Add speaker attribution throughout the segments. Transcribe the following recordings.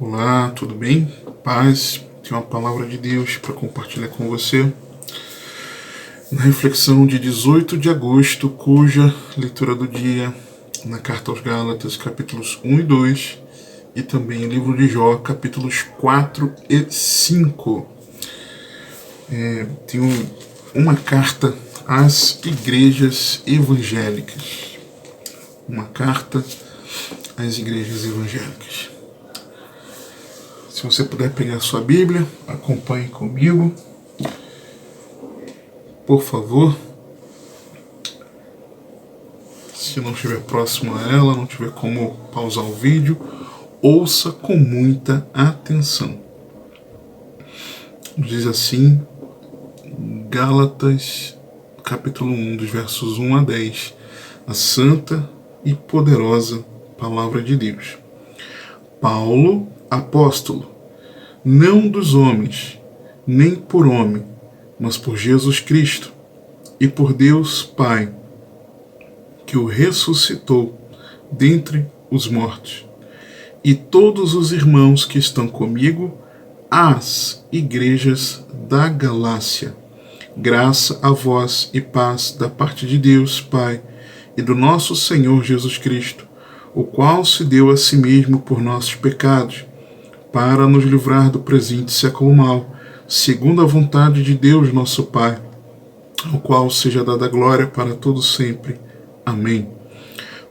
Speaker 1: Olá, tudo bem? Paz, tenho uma palavra de Deus para compartilhar com você. Na reflexão de 18 de agosto, cuja leitura do dia na carta aos Gálatas, capítulos 1 e 2, e também livro de Jó, capítulos 4 e 5. Tenho uma carta às igrejas evangélicas. Uma carta às igrejas evangélicas. Se você puder pegar a sua Bíblia, acompanhe comigo, por favor. Se não estiver próximo a ela, não tiver como pausar o vídeo, ouça com muita atenção. Diz assim, Gálatas, capítulo 1, dos versos 1 a 10, a santa e poderosa palavra de Deus. Paulo, apóstolo, não dos homens, nem por homem, mas por Jesus Cristo e por Deus Pai, que o ressuscitou dentre os mortos, e todos os irmãos que estão comigo, às igrejas da Galácia. Graça a vós e paz da parte de Deus Pai e do nosso Senhor Jesus Cristo, o qual se deu a si mesmo por nossos pecados, para nos livrar do presente século mau, segundo a vontade de Deus nosso Pai, ao qual seja dada glória para todo sempre. Amém.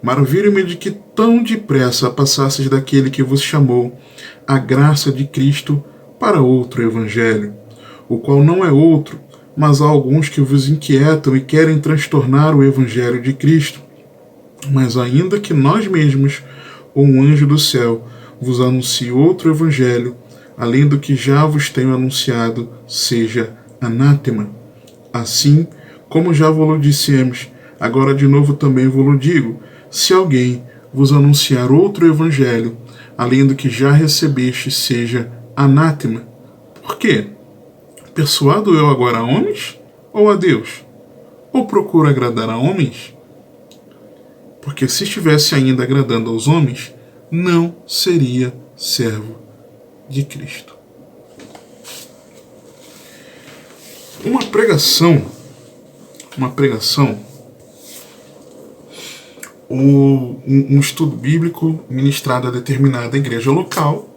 Speaker 1: Maravilho-me de que tão depressa passasseis daquele que vos chamou a graça de Cristo para outro evangelho, o qual não é outro, mas há alguns que vos inquietam e querem transtornar o evangelho de Cristo. Mas ainda que nós mesmos, ou um anjo do céu, vos anuncie outro evangelho, além do que já vos tenho anunciado, seja anátema. Assim, como já vos dissemos, agora de novo também vos digo, se alguém vos anunciar outro evangelho, além do que já recebeste, seja anátema. Por quê? Persuado eu agora a homens ou a Deus? Ou procuro agradar a homens? Porque se estivesse ainda agradando aos homens, não seria servo de Cristo. Uma pregação, ou um estudo bíblico ministrado a determinada igreja local,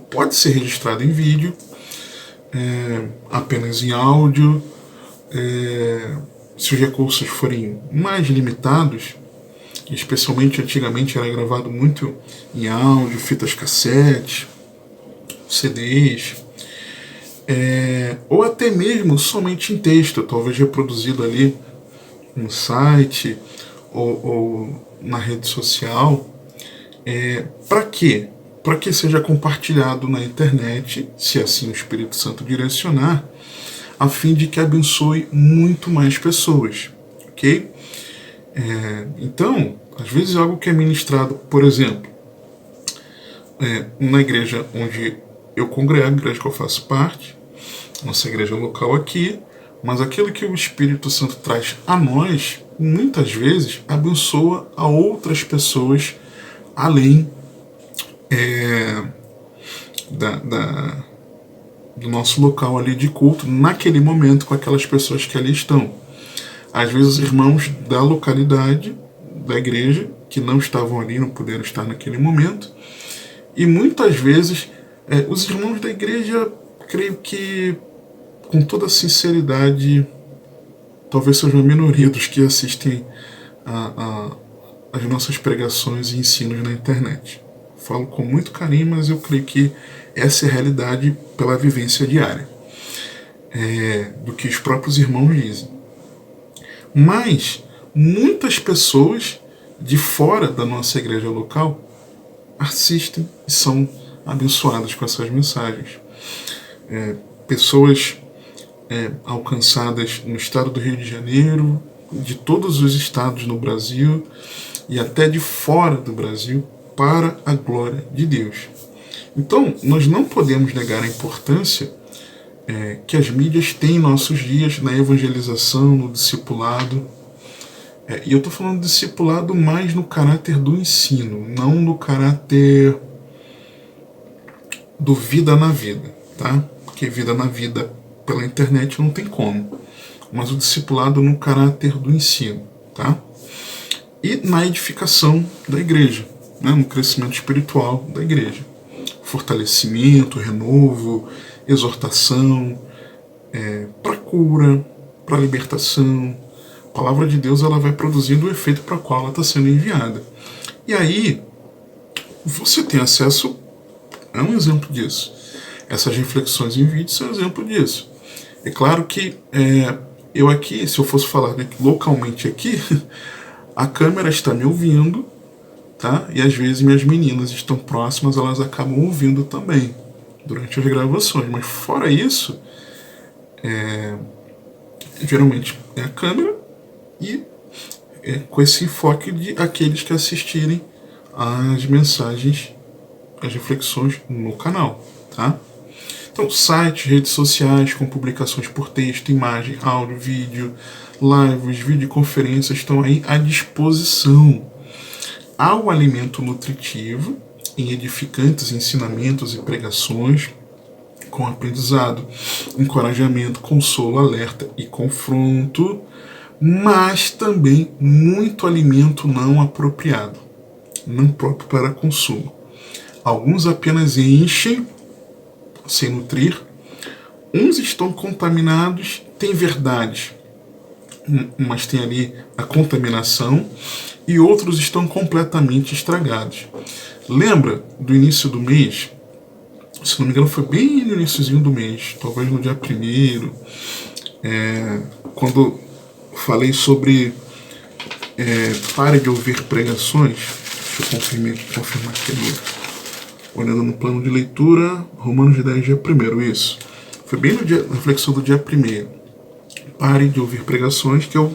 Speaker 1: pode ser registrado em vídeo, apenas em áudio, se os recursos forem mais limitados, especialmente antigamente era gravado muito em áudio, fitas cassete, CDs, ou até mesmo somente em texto, talvez reproduzido ali no site ou na rede social. Para quê? Para que seja compartilhado na internet, se assim o Espírito Santo direcionar, a fim de que abençoe muito mais pessoas, ok? Então, às vezes algo que é ministrado, por exemplo, na igreja onde eu congrego, a igreja que eu faço parte, nossa igreja local aqui, mas aquilo que o Espírito Santo traz a nós, muitas vezes abençoa a outras pessoas além do nosso local ali de culto, naquele momento, com aquelas pessoas que ali estão. Às vezes irmãos da localidade, da igreja, que não estavam ali, não puderam estar naquele momento, e muitas vezes os irmãos da igreja, creio que com toda sinceridade, talvez sejam a minoria dos que assistem as nossas pregações e ensinos na internet. Falo com muito carinho, mas eu creio que essa é a realidade pela vivência diária, do que os próprios irmãos dizem. Mas muitas pessoas de fora da nossa igreja local assistem e são abençoadas com essas mensagens. Pessoas alcançadas no estado do Rio de Janeiro, de todos os estados no Brasil e até de fora do Brasil, para a glória de Deus. Então, nós não podemos negar a importância que as mídias têm em nossos dias na evangelização, no discipulado. E eu estou falando de discipulado mais no caráter do ensino, não no caráter do Vida na Vida, tá? Porque Vida na Vida pela internet não tem como, mas o discipulado no caráter do ensino, tá? E na edificação da igreja, né? No crescimento espiritual da igreja. Fortalecimento, renovo, exortação, para cura, para libertação. A palavra de Deus ela vai produzindo o efeito para o qual ela está sendo enviada. E aí, você tem acesso a um exemplo disso. Essas reflexões em vídeo são um exemplo disso. É claro que eu aqui, se eu fosse falar localmente aqui, a câmera está me ouvindo, tá? E às vezes minhas meninas estão próximas, elas acabam ouvindo também durante as gravações. Mas fora isso, geralmente é a câmera e com esse enfoque de aqueles que assistirem as mensagens, as reflexões no canal, tá? Então, sites, redes sociais com publicações por texto, imagem, áudio, vídeo, lives, videoconferências estão aí à disposição. Há o alimento nutritivo em edificantes ensinamentos e pregações, com aprendizado, encorajamento, consolo, alerta e confronto, mas também muito alimento não apropriado, não próprio para consumo. Alguns apenas enchem sem nutrir, uns estão contaminados, tem verdade, mas tem ali a contaminação, e outros estão completamente estragados. Lembra do início do mês? Se não me engano foi bem no iniciozinho do mês, talvez no dia 1º, quando falei sobre pare de ouvir pregações. Deixa eu confirmar aqui agora. Olhando no plano de leitura, Romanos 10, dia 1º, isso. Foi bem na reflexão do dia 1º. Pare de ouvir pregações, que eu...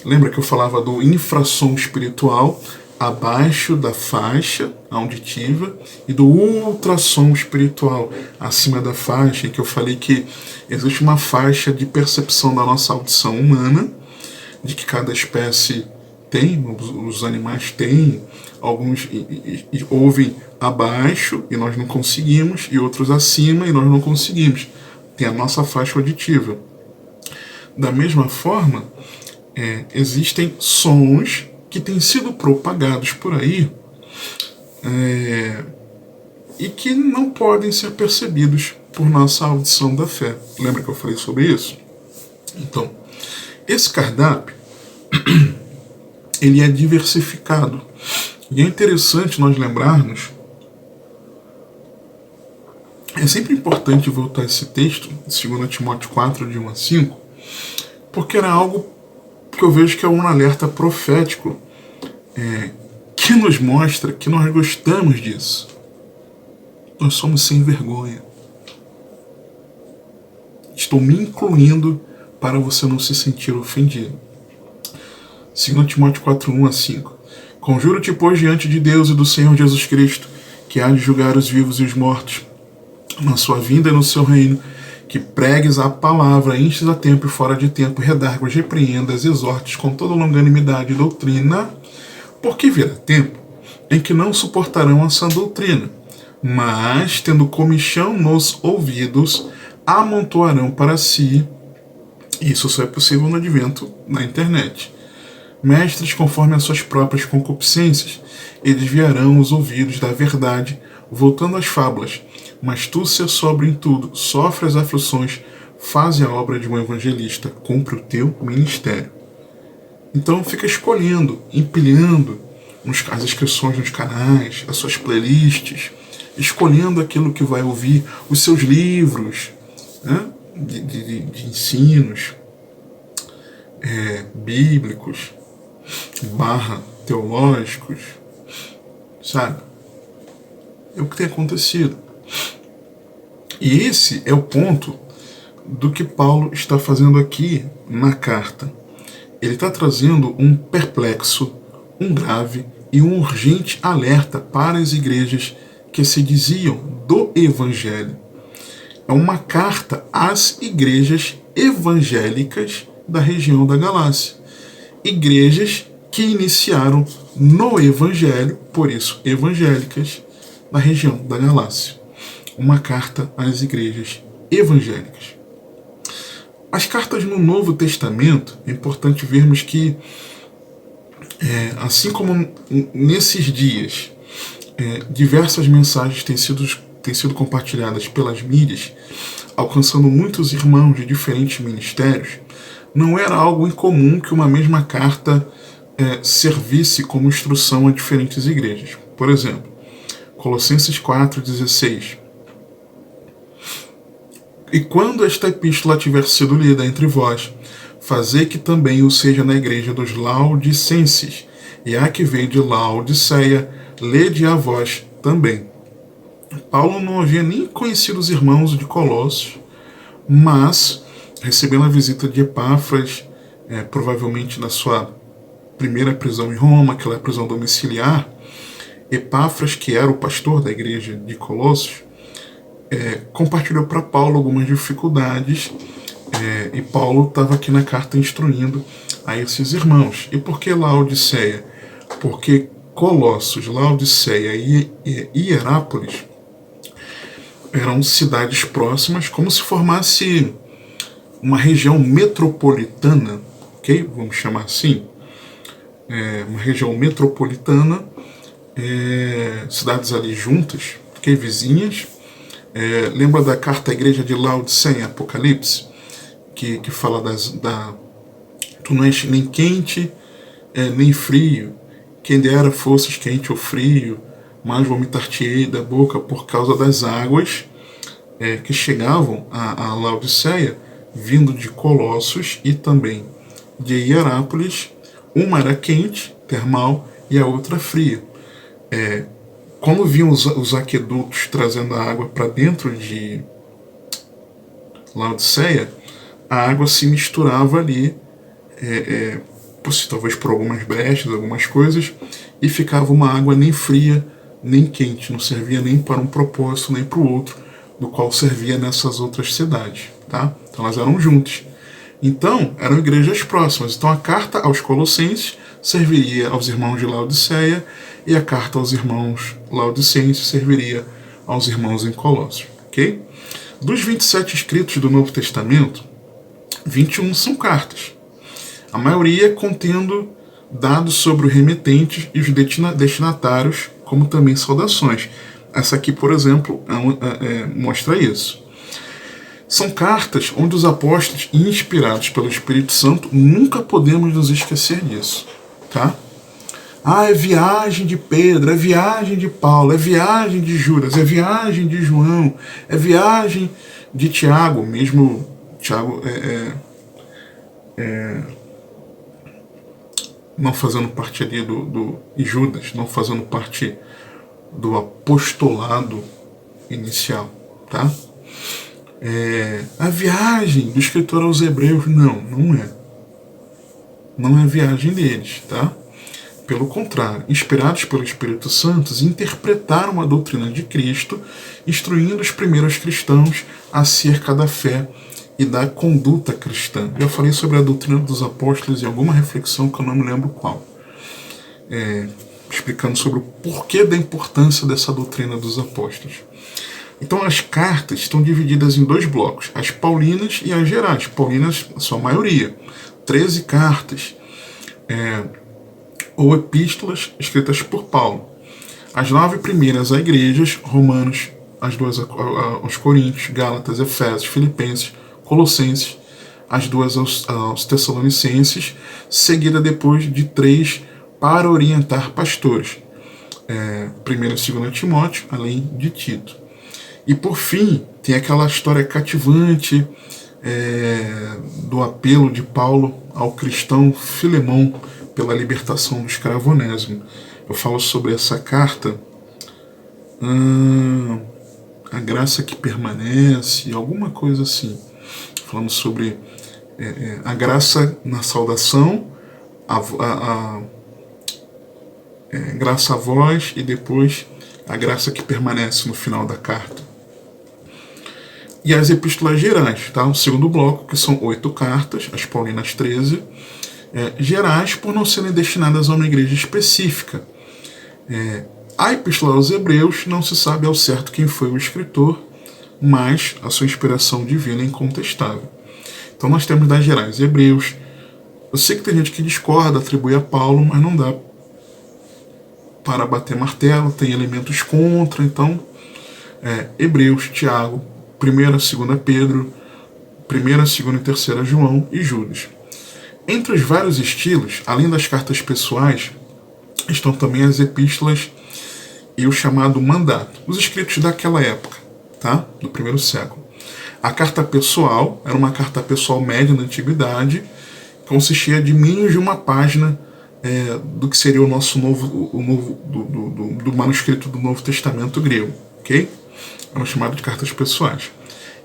Speaker 1: Lembra que eu falava do infrassom espiritual abaixo da faixa auditiva e do ultrassom espiritual acima da faixa, em que eu falei que existe uma faixa de percepção da nossa audição humana, de que cada espécie tem, os animais têm, alguns ouvem abaixo e nós não conseguimos, e outros acima e nós não conseguimos. Tem a nossa faixa auditiva. Da mesma forma, existem sons que têm sido propagados por aí e que não podem ser percebidos por nossa audição da fé. Lembra que eu falei sobre isso? Então, esse cardápio ele é diversificado. E é interessante nós lembrarmos, é sempre importante voltar a esse texto, 2 Timóteo 4, de 1 a 5, porque era algo que eu vejo que é um alerta profético que nos mostra que nós gostamos disso. Nós somos sem vergonha. Estou me incluindo para você não se sentir ofendido. 2 Timóteo 4, 1 a 5. Conjuro-te, pois, diante de Deus e do Senhor Jesus Cristo, que há de julgar os vivos e os mortos, na sua vinda e no seu reino, que pregues a palavra, instes a tempo e fora de tempo, redarguas, repreendas, exortes com toda longanimidade e doutrina, porque virá tempo em que não suportarão a sã doutrina, mas, tendo comichão nos ouvidos, amontoarão para si, isso só é possível no advento na internet, mestres conforme as suas próprias concupiscências, e desviarão os ouvidos da verdade, voltando às fábulas. Mas tu, ser sóbrio em tudo, sofre as aflições, faze a obra de um evangelista, cumpre o teu ministério. Então fica escolhendo, empilhando as inscrições nos canais, as suas playlists, escolhendo aquilo que vai ouvir, os seus livros, né, de ensinos bíblicos, teológicos, sabe? É o que tem acontecido. E esse é o ponto do que Paulo está fazendo aqui na carta. Ele está trazendo um perplexo, um grave e um urgente alerta para as igrejas que se diziam do Evangelho. É uma carta às igrejas evangélicas da região da Galácia. Igrejas que iniciaram no Evangelho, por isso evangélicas, na região da Galácia. uma carta às igrejas evangélicas. As cartas no Novo Testamento, é importante vermos que, assim como nesses dias, diversas mensagens têm sido compartilhadas pelas mídias, alcançando muitos irmãos de diferentes ministérios, não era algo incomum que uma mesma carta servisse como instrução a diferentes igrejas. Por exemplo, Colossenses 4,16. E quando esta epístola tiver sido lida entre vós, fazei que também o seja na igreja dos Laodicenses, e a que veio de Laodiceia, lede a vós também. Paulo não havia nem conhecido os irmãos de Colossos, mas, recebendo a visita de Epáfras, provavelmente na sua primeira prisão em Roma, aquela prisão domiciliar, Epáfras, que era o pastor da igreja de Colossos, compartilhou para Paulo algumas dificuldades, e Paulo estava aqui na carta instruindo a esses irmãos. E por que Laodiceia? Porque Colossos, Laodiceia e Hierápolis eram cidades próximas, como se formasse uma região metropolitana, ok? Vamos chamar assim. Uma região metropolitana, cidades ali juntas, ok? Vizinhas. Lembra da carta à igreja de Laodiceia em Apocalipse? Que fala tu não és nem quente, nem frio. Quem dera fosses quente ou frio, mas vomitar-te-ei da boca por causa das águas que chegavam a Laodiceia, vindo de Colossos e também de Hierápolis. Uma era quente, termal, e a outra fria. Quando vinham os aquedutos trazendo a água para dentro de Laodiceia, a água se misturava ali, talvez por algumas brechas, algumas coisas, e ficava uma água nem fria nem quente, não servia nem para um propósito nem para o outro, do qual servia nessas outras cidades. Tá? Então elas eram juntas. Então, eram igrejas próximas. Então a carta aos Colossenses serviria aos irmãos de Laodiceia, e a carta aos irmãos laodicenses serviria aos irmãos em Colossos. Okay? Dos 27 escritos do Novo Testamento, 21 são cartas. A maioria contendo dados sobre os remetentes e os destinatários, como também saudações. Essa aqui, por exemplo, mostra isso. São cartas onde os apóstolos, inspirados pelo Espírito Santo, nunca podemos nos esquecer disso. Tá? É viagem de Pedro, é viagem de Paulo, é viagem de Judas, é viagem de João, é viagem de Tiago, mesmo Tiago não fazendo parte ali e Judas, não fazendo parte do apostolado inicial, tá? A viagem do escritor aos Hebreus, não é. Não é a viagem deles, tá? Pelo contrário, inspirados pelo Espírito Santo, interpretaram a doutrina de Cristo, instruindo os primeiros cristãos acerca da fé e da conduta cristã. Eu falei sobre a doutrina dos apóstolos em alguma reflexão que eu não me lembro qual, explicando sobre o porquê da importância dessa doutrina dos apóstolos. Então as cartas estão divididas em dois blocos, as paulinas e as gerais. Paulinas, a sua maioria, 13 cartas, ou epístolas escritas por Paulo. As 9 primeiras a igrejas, Romanos, as 2 aos Coríntios, Gálatas, Efésios, Filipenses, Colossenses, as 2 aos Tessalonicenses, seguida depois de 3 para orientar pastores, 1 e 2 Timóteo, além de Tito. E por fim, tem aquela história cativante do apelo de Paulo ao cristão Filemão pela libertação do escravonésimo. Eu falo sobre essa carta, a graça que permanece, alguma coisa assim, falando sobre a graça na saudação, graça a vós, e depois a graça que permanece no final da carta. E as epístolas gerais, tá? O segundo bloco, que são 8 cartas, as paulinas 13, gerais por não serem destinadas a uma igreja específica. A Epístola aos Hebreus não se sabe ao certo quem foi o escritor, mas a sua inspiração divina é incontestável. Então nós temos das gerais Hebreus. Eu sei que tem gente que discorda, atribui a Paulo, mas não dá para bater martelo, tem elementos contra. Então, Hebreus, Tiago, 1ª, 2ª Pedro, 1ª, 2ª e 3ª João e Judas. Entre os vários estilos, além das cartas pessoais, estão também as epístolas e o chamado mandato, os escritos daquela época, tá? Do 1º século. A carta pessoal era uma carta pessoal média na antiguidade, consistia de menos de uma página do que seria o nosso do manuscrito do Novo Testamento grego, ok? Eram chamadas de cartas pessoais.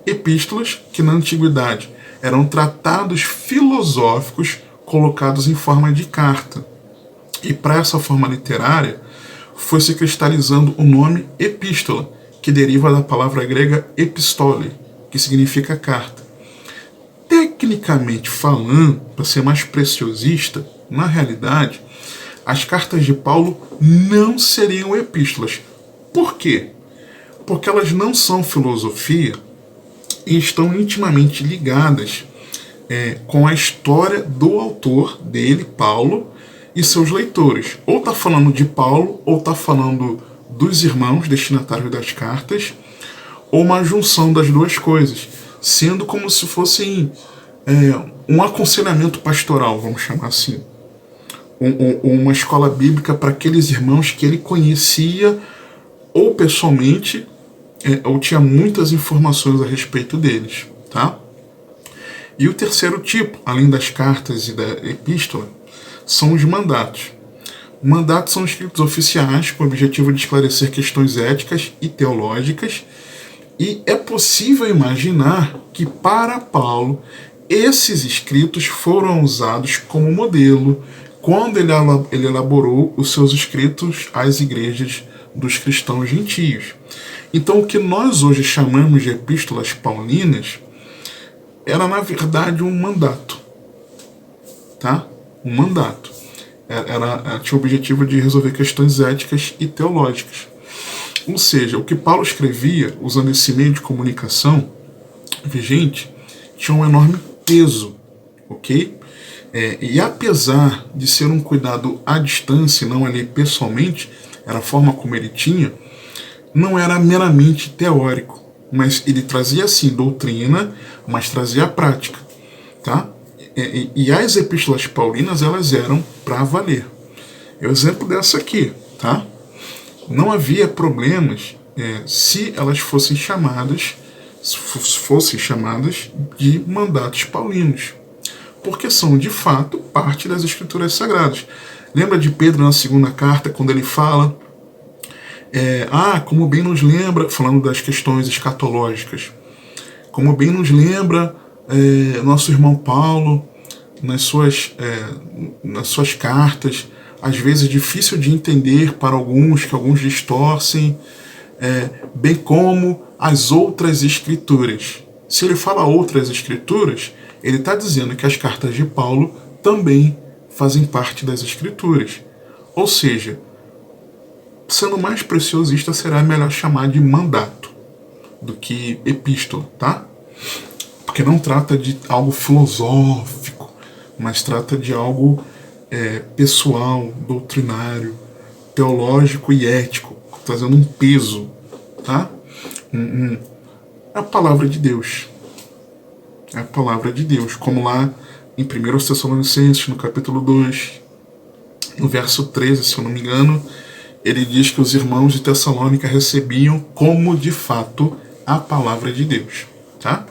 Speaker 1: Epístolas, que na antiguidade eram tratados filosóficos colocados em forma de carta. E para essa forma literária, foi se cristalizando o nome epístola, que deriva da palavra grega epistole, que significa carta. Tecnicamente falando, para ser mais preciosista, na realidade, as cartas de Paulo não seriam epístolas. Por quê? Porque elas não são filosofia e estão intimamente ligadas com a história do autor dele, Paulo, e seus leitores. Ou está falando de Paulo, ou está falando dos irmãos destinatários das cartas, ou uma junção das duas coisas, sendo como se fossem um aconselhamento pastoral, vamos chamar assim. Uma escola bíblica para aqueles irmãos que ele conhecia ou pessoalmente, ou tinha muitas informações a respeito deles, tá? E o terceiro tipo, além das cartas e da epístola, são os mandatos. Mandatos são escritos oficiais com o objetivo de esclarecer questões éticas e teológicas, e é possível imaginar que para Paulo esses escritos foram usados como modelo quando ele elaborou os seus escritos às igrejas dos cristãos gentios. Então o que nós hoje chamamos de epístolas paulinas era na verdade um mandato, tá? Um mandato. Tinha o objetivo de resolver questões éticas e teológicas. Ou seja, o que Paulo escrevia, usando esse meio de comunicação vigente, tinha um enorme peso, ok? E apesar de ser um cuidado à distância, não ali pessoalmente, era a forma como ele tinha, não era meramente teórico, mas ele trazia sim doutrina, mas trazia a prática, tá? E as epístolas paulinas, elas eram para valer. É o exemplo dessa aqui, tá? Não havia problemas se elas fossem chamadas de mandatos paulinos, porque são de fato parte das escrituras sagradas. Lembra de Pedro na 2ª carta, quando ele fala como bem nos lembra, falando das questões escatológicas, como bem nos lembra nosso irmão Paulo nas suas cartas, às vezes difícil de entender para alguns, que alguns distorcem, bem como as outras escrituras. Se ele fala outras escrituras, ele está dizendo que as cartas de Paulo também fazem parte das escrituras. Ou seja, sendo mais preciosista, será melhor chamar de mandato do que epístola, tá? Porque não trata de algo filosófico, mas trata de algo pessoal, doutrinário, teológico e ético, trazendo um peso, tá? A palavra de Deus. É a palavra de Deus, como lá em 1 Tessalonicenses, no capítulo 2, no verso 13, se eu não me engano, ele diz que os irmãos de Tessalônica recebiam como de fato a palavra de Deus, tá?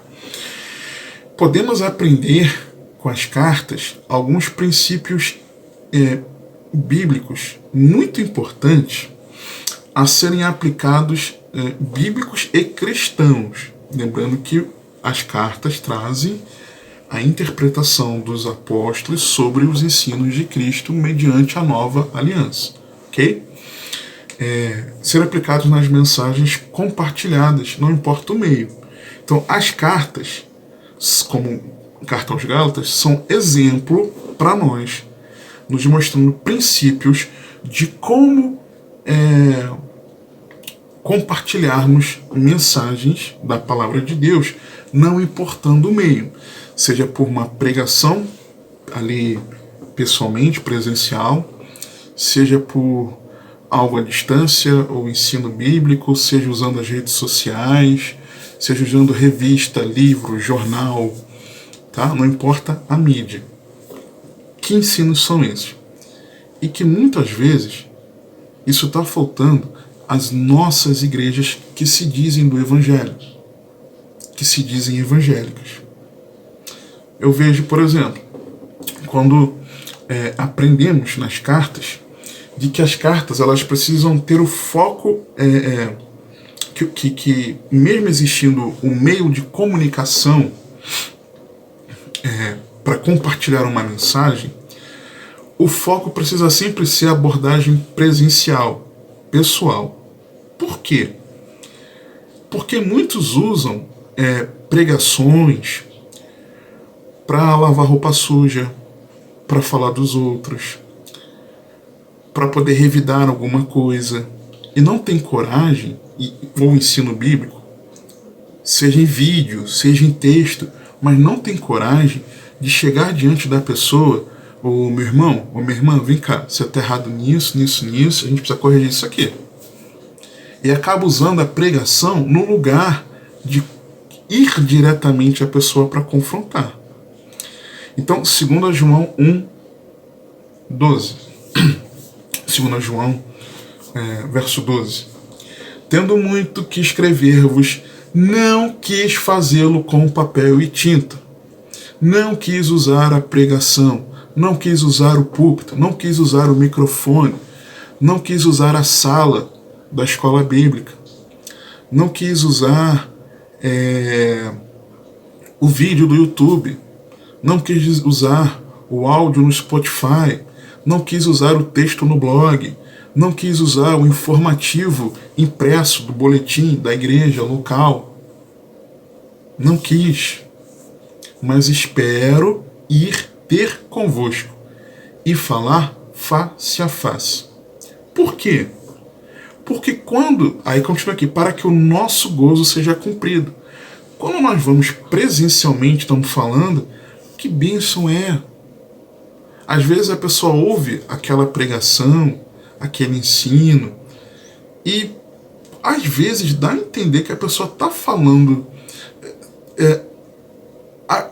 Speaker 1: Podemos aprender com as cartas alguns princípios bíblicos muito importantes a serem aplicados, bíblicos e cristãos. Lembrando que as cartas trazem a interpretação dos apóstolos sobre os ensinos de Cristo mediante a nova aliança, ok? Ser aplicados nas mensagens compartilhadas, não importa o meio. Então, as cartas, como carta aos Gálatas, são exemplo para nós, nos mostrando princípios de como compartilharmos mensagens da palavra de Deus, não importando o meio, seja por uma pregação ali pessoalmente, presencial, seja por algo à distância, ou ensino bíblico, seja usando as redes sociais, seja usando revista, livro, jornal, tá? Não importa a mídia. Que ensinos são esses? E que muitas vezes isso está faltando às nossas igrejas que se dizem do Evangelho, que se dizem evangélicas. Eu vejo, por exemplo, quando aprendemos nas cartas, de que as cartas elas precisam ter o foco que mesmo existindo o meio de comunicação para compartilhar uma mensagem, o foco precisa sempre ser a abordagem presencial, pessoal. Por quê? Porque muitos usam pregações para lavar roupa suja, para falar dos outros, para poder revidar alguma coisa, e não tem coragem, ou ensino bíblico, seja em vídeo, seja em texto, mas não tem coragem de chegar diante da pessoa: ô meu irmão, ô minha irmã, vem cá, você está errado nisso, nisso, nisso, a gente precisa corrigir isso aqui. E acaba usando a pregação no lugar de ir diretamente à pessoa para confrontar. Então, 2 João 1, 12. 2 João, verso 12. Tendo muito que escrever-vos, não quis fazê-lo com papel e tinta. Não quis usar a pregação, não quis usar o púlpito, não quis usar o microfone, não quis usar a sala da escola bíblica, não quis usar o vídeo do YouTube, não quis usar o áudio no Spotify, não quis usar o texto no blog, não quis usar o informativo impresso do boletim da igreja local. Não quis. Mas espero ir ter convosco e falar face a face. Por quê? Porque aí continua aqui, para que o nosso gozo seja cumprido. Quando nós vamos presencialmente, estamos falando, que bênção é. Às vezes a pessoa ouve aquela pregação, aquele ensino, e às vezes dá a entender que a pessoa está falando.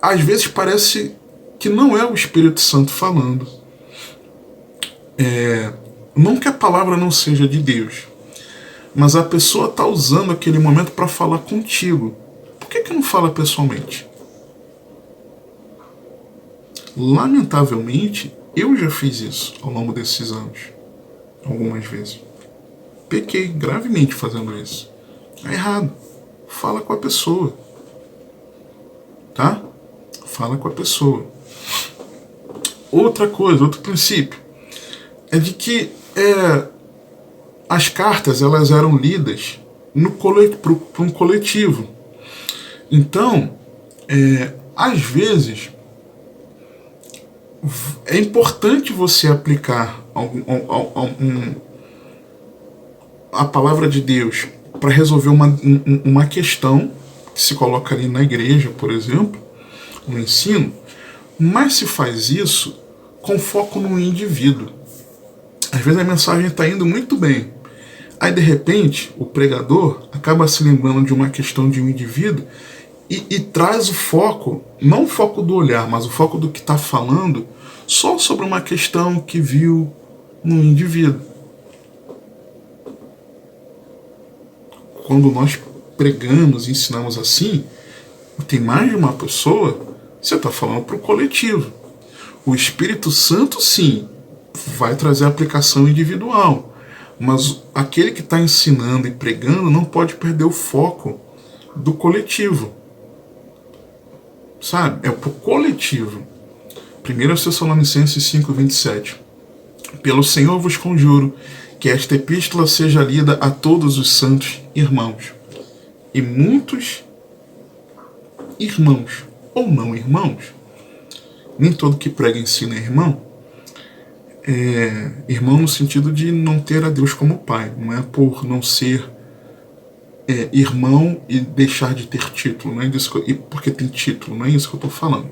Speaker 1: Às vezes parece que não é o Espírito Santo falando. Não que a palavra não seja de Deus, mas a pessoa está usando aquele momento para falar contigo. Por que não fala pessoalmente? Lamentavelmente, eu já fiz isso ao longo desses anos, algumas vezes. Pequei gravemente fazendo isso. É errado. Fala com a pessoa. Tá? Fala com a pessoa. Outra coisa, outro princípio, é de que as cartas elas eram lidas por um coletivo. Então, às vezes, é importante você aplicar a palavra de Deus para resolver uma questão que se coloca ali na igreja, por exemplo, no ensino, mas se faz isso com foco no indivíduo. Às vezes a mensagem está indo muito bem, aí de repente o pregador acaba se lembrando de uma questão de um indivíduo e traz o foco, não o foco do olhar, mas o foco do que está falando, só sobre uma questão que viu no indivíduo. Quando nós pregamos e ensinamos assim, tem mais de uma pessoa, você está falando para o coletivo. O Espírito Santo, sim, vai trazer a aplicação individual, mas aquele que está ensinando e pregando não pode perder o foco do coletivo. Sabe? É para o coletivo. 1 Tessalonicenses 5:27. Pelo Senhor vos conjuro que esta epístola seja lida a todos os santos irmãos. E muitos irmãos, ou não irmãos, nem todo que prega ensina é irmão, Irmão no sentido de não ter a Deus como pai. Não é por não ser irmão e deixar de ter título. Não é disso e porque tem título. Não é isso que eu estou falando.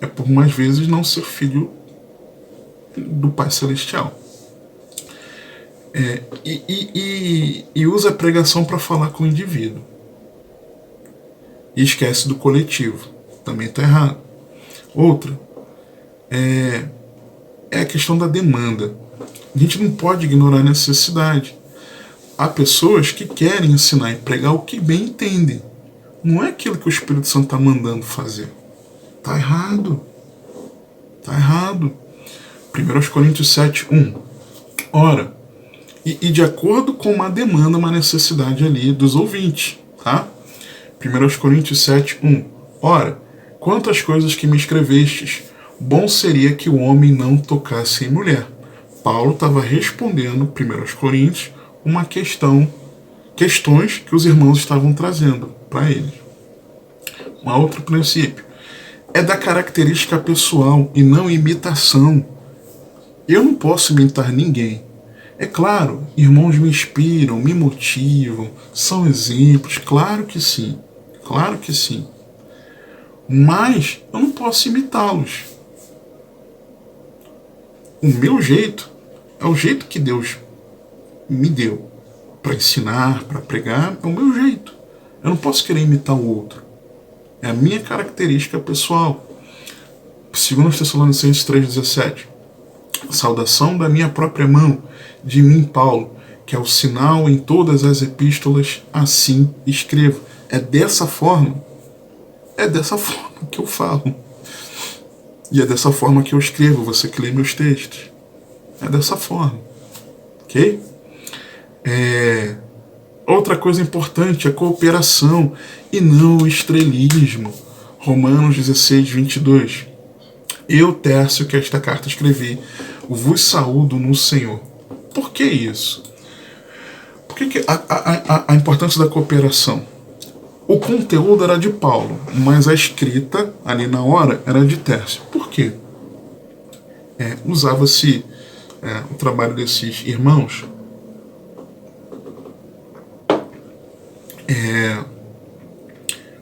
Speaker 1: É por mais vezes não ser filho do Pai Celestial. E usa a pregação para falar com o indivíduo. E esquece do coletivo. Também está errado. Outra é a questão da demanda. A gente não pode ignorar a necessidade. Há pessoas que querem ensinar e pregar o que bem entendem. Não é aquilo que o Espírito Santo está mandando fazer. Está errado. Está errado. 1 Coríntios 7, 1. Ora, e de acordo com uma demanda, uma necessidade ali dos ouvintes, tá? 1 Coríntios 7, 1. Ora, quantas coisas que me escrevestes, bom seria que o homem não tocasse em mulher. Paulo estava respondendo, 1 Coríntios, questões que os irmãos estavam trazendo para eles. Um outro princípio é da característica pessoal e não imitação. Eu não posso imitar ninguém. É claro, irmãos me inspiram, me motivam, são exemplos, claro que sim, claro que sim. Mas eu não posso imitá-los. O meu jeito é o jeito que Deus me deu para ensinar, para pregar, é o meu jeito. Eu não posso querer imitar o outro. É a minha característica pessoal. 2 Tessalonicenses 3,17. Saudação da minha própria mão, de mim, Paulo, que é o sinal em todas as epístolas, assim escrevo. É dessa forma que eu falo. E é dessa forma que eu escrevo, você que lê meus textos. É dessa forma. Ok? Outra coisa importante é a cooperação e não o estrelismo. Romanos 16, 22. Eu, Tércio, que esta carta escrevi, vos saúdo no Senhor. Por que isso? Por que a importância da cooperação? O conteúdo era de Paulo, mas a escrita, ali na hora, era de Tércio. Por quê? Usava-se o trabalho desses irmãos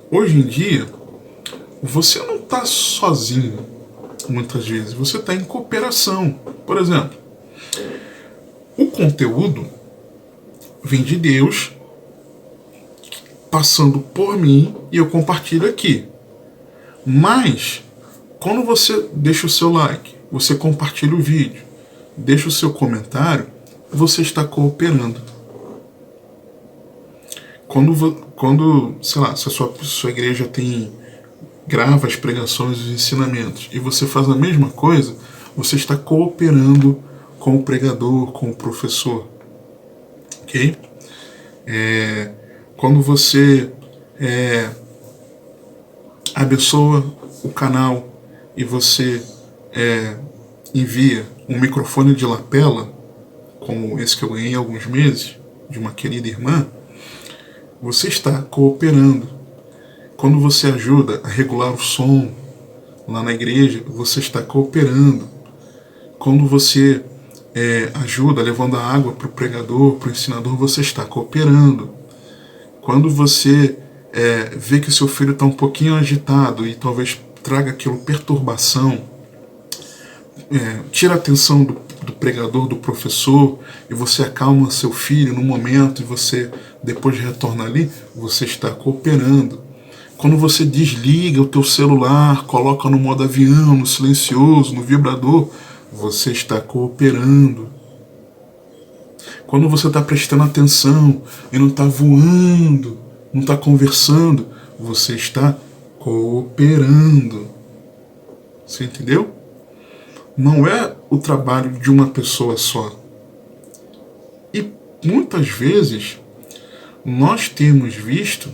Speaker 1: hoje em dia, você não está sozinho, muitas vezes. Você está em cooperação. Por exemplo, o conteúdo vem de Deus, passando por mim, e eu compartilho aqui. Mas, quando você deixa o seu like, você compartilha o vídeo, deixa o seu comentário, você está cooperando. Quando sei lá, se a sua igreja grava as pregações e os ensinamentos, e você faz a mesma coisa, você está cooperando com o pregador, com o professor. Ok? Quando você abençoa o canal e você envia um microfone de lapela, como esse que eu ganhei há alguns meses, de uma querida irmã, você está cooperando. Quando você ajuda a regular o som lá na igreja, você está cooperando. Quando você ajuda levando a água para o pregador, para o ensinador, você está cooperando. Quando você vê que o seu filho está um pouquinho agitado e talvez traga aquilo perturbação, tira a atenção do pregador, do professor, e você acalma seu filho no momento e você depois retorna ali, você está cooperando. Quando você desliga o teu celular, coloca no modo avião, no silencioso, no vibrador, você está cooperando. Quando você está prestando atenção e não está voando, não está conversando, você está cooperando. Você entendeu? Não é o trabalho de uma pessoa só. E muitas vezes nós temos visto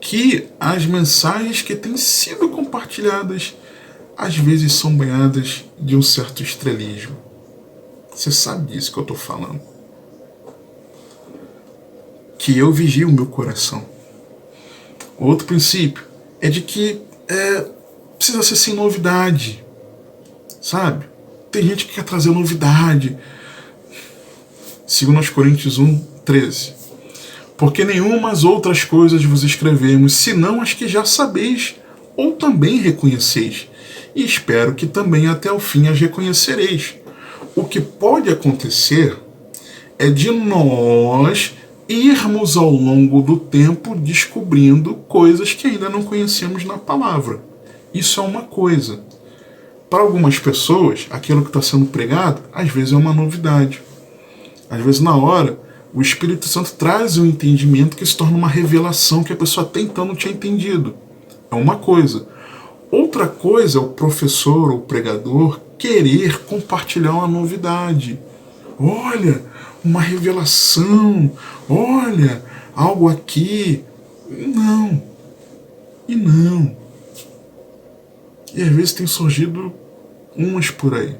Speaker 1: que as mensagens que têm sido compartilhadas às vezes são banhadas de um certo estrelismo. Você sabe disso que eu estou falando. Que eu vigio o meu coração. Outro princípio é de que precisa ser sem novidade. Sabe? tem gente que quer trazer novidade. 2 Coríntios 1:13. Porque nenhumas outras coisas vos escrevemos, senão as que já sabeis, ou também reconheceis, e espero que também até o fim as reconhecereis. O que pode acontecer é de nós irmos ao longo do tempo descobrindo coisas que ainda não conhecemos na palavra. Isso é uma coisa. Para algumas pessoas, aquilo que está sendo pregado, às vezes é uma novidade. Às vezes, na hora, o Espírito Santo traz um entendimento que se torna uma revelação que a pessoa até então não tinha entendido. É uma coisa. Outra coisa é o professor ou o pregador querer compartilhar uma novidade. Olha, uma revelação. Olha, algo aqui. Não. E não. E às vezes tem surgido umas por aí.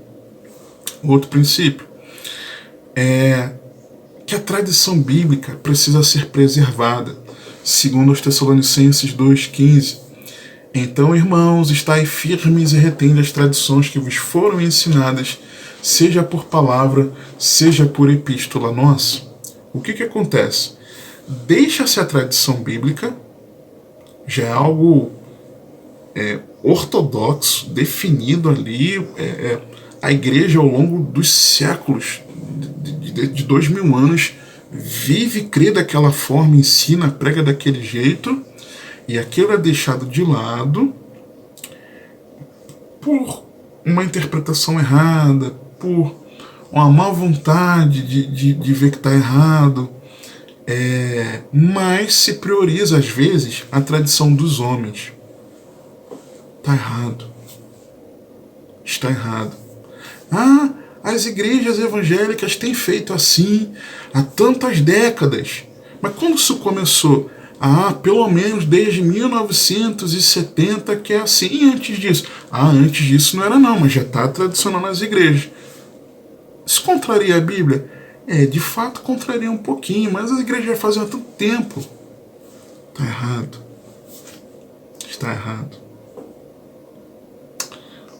Speaker 1: Outro princípio é que a tradição bíblica precisa ser preservada, segundo os Tessalonicenses 2,15. Então, irmãos, estai firmes e retende as tradições que vos foram ensinadas, seja por palavra, seja por epístola nossa. O que acontece? Deixa-se a tradição bíblica, já é algo ortodoxo, definido ali. A igreja, ao longo dos séculos, de 2000 anos, vive, crê daquela forma, ensina, prega daquele jeito, e aquilo é deixado de lado por uma interpretação errada, por uma má vontade de ver que está errado, mas se prioriza às vezes a tradição dos homens. Está errado. Está errado. As igrejas evangélicas têm feito assim há tantas décadas. Mas quando isso começou? Pelo menos desde 1970 que é assim. E antes disso? Antes disso não era não, mas já está tradicional nas igrejas. Isso contraria a Bíblia? De fato contraria um pouquinho, mas as igrejas já fazem há tanto tempo. Está errado. Está errado.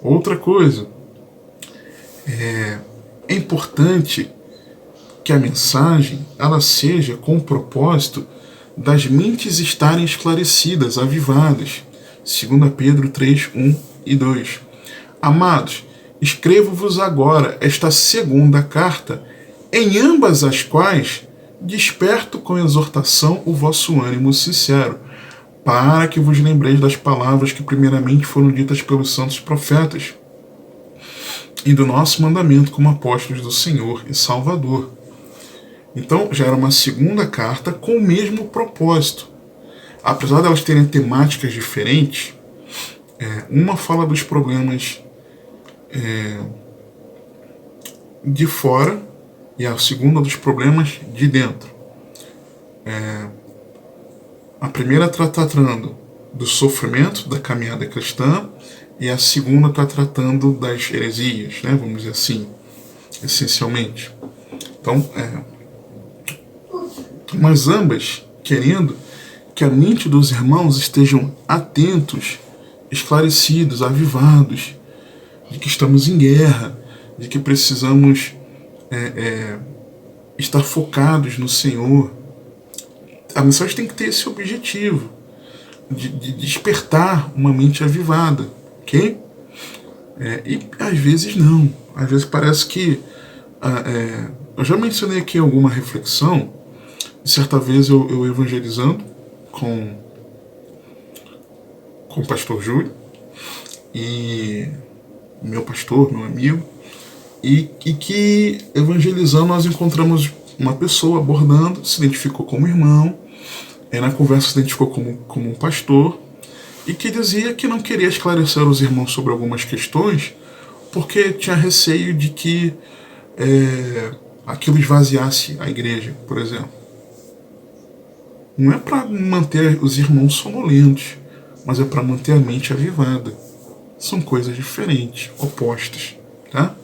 Speaker 1: Outra coisa. É importante que a mensagem ela seja com o propósito das mentes estarem esclarecidas, avivadas. 2 Pedro 3, 1 e 2. Amados, escrevo-vos agora esta segunda carta, em ambas as quais desperto com exortação o vosso ânimo sincero, para que vos lembreis das palavras que primeiramente foram ditas pelos santos profetas, e do nosso mandamento como apóstolos do Senhor e Salvador. Então, já era uma segunda carta com o mesmo propósito. Apesar de elas terem temáticas diferentes, uma fala dos problemas de fora e a segunda dos problemas de dentro. A primeira está tratando do sofrimento da caminhada cristã, e a segunda está tratando das heresias, né? Vamos dizer assim, essencialmente. Então, mas ambas querendo que a mente dos irmãos estejam atentos, esclarecidos, avivados, de que estamos em guerra, de que precisamos estar focados no Senhor. A mensagem tem que ter esse objetivo, de despertar uma mente avivada. Ok? E às vezes não. Às vezes parece que... eu já mencionei aqui alguma reflexão. Certa vez eu evangelizando com o pastor Júlio, e meu pastor, meu amigo, e que evangelizando nós encontramos uma pessoa abordando, se identificou como irmão, na conversa se identificou como um pastor, e que dizia que não queria esclarecer os irmãos sobre algumas questões porque tinha receio de que aquilo esvaziasse a igreja, por exemplo. Não é para manter os irmãos sonolentos, mas é para manter a mente avivada. São coisas diferentes, opostas. Tá?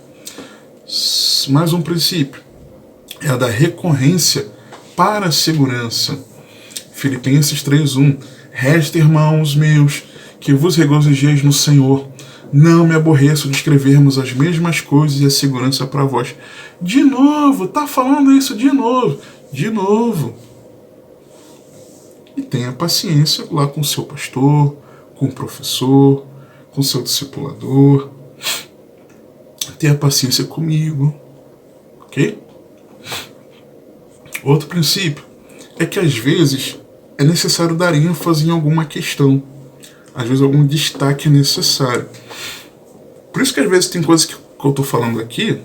Speaker 1: Mais um princípio é a da recorrência para a segurança. Filipenses 3:1. Resta, irmãos meus, que vos regozijeis no Senhor. Não me aborreço de escrevermos as mesmas coisas e a segurança para vós. De novo, tá falando isso de novo. De novo. E tenha paciência lá com o seu pastor, com o professor, com o seu discipulador. Tenha paciência comigo. Ok? Outro princípio é que às vezes é necessário dar ênfase em alguma questão. Às vezes algum destaque é necessário. Por isso que às vezes tem coisas que eu estou falando aqui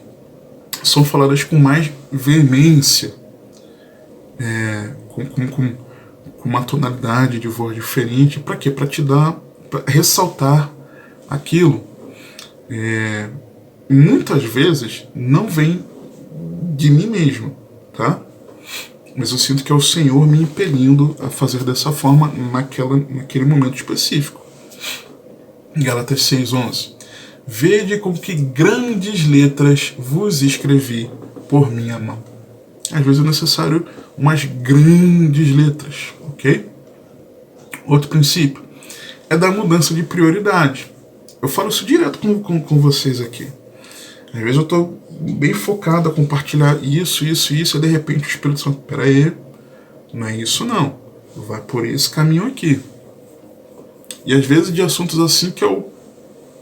Speaker 1: são faladas com mais veemência, com uma tonalidade de voz diferente. Para quê? Para te dar, para ressaltar aquilo. Muitas vezes não vem de mim mesmo, tá? Mas eu sinto que é o Senhor me impelindo a fazer dessa forma naquele momento específico. Gálatas 6:11. Vede com que grandes letras vos escrevi por minha mão. Às vezes é necessário umas grandes letras, ok? Outro princípio é da mudança de prioridade. Eu falo isso direto com vocês aqui. Às vezes eu estou bem focado a compartilhar isso, e de repente o Espírito Santo, peraí, não é isso não, vai por esse caminho aqui. E às vezes de assuntos assim que eu,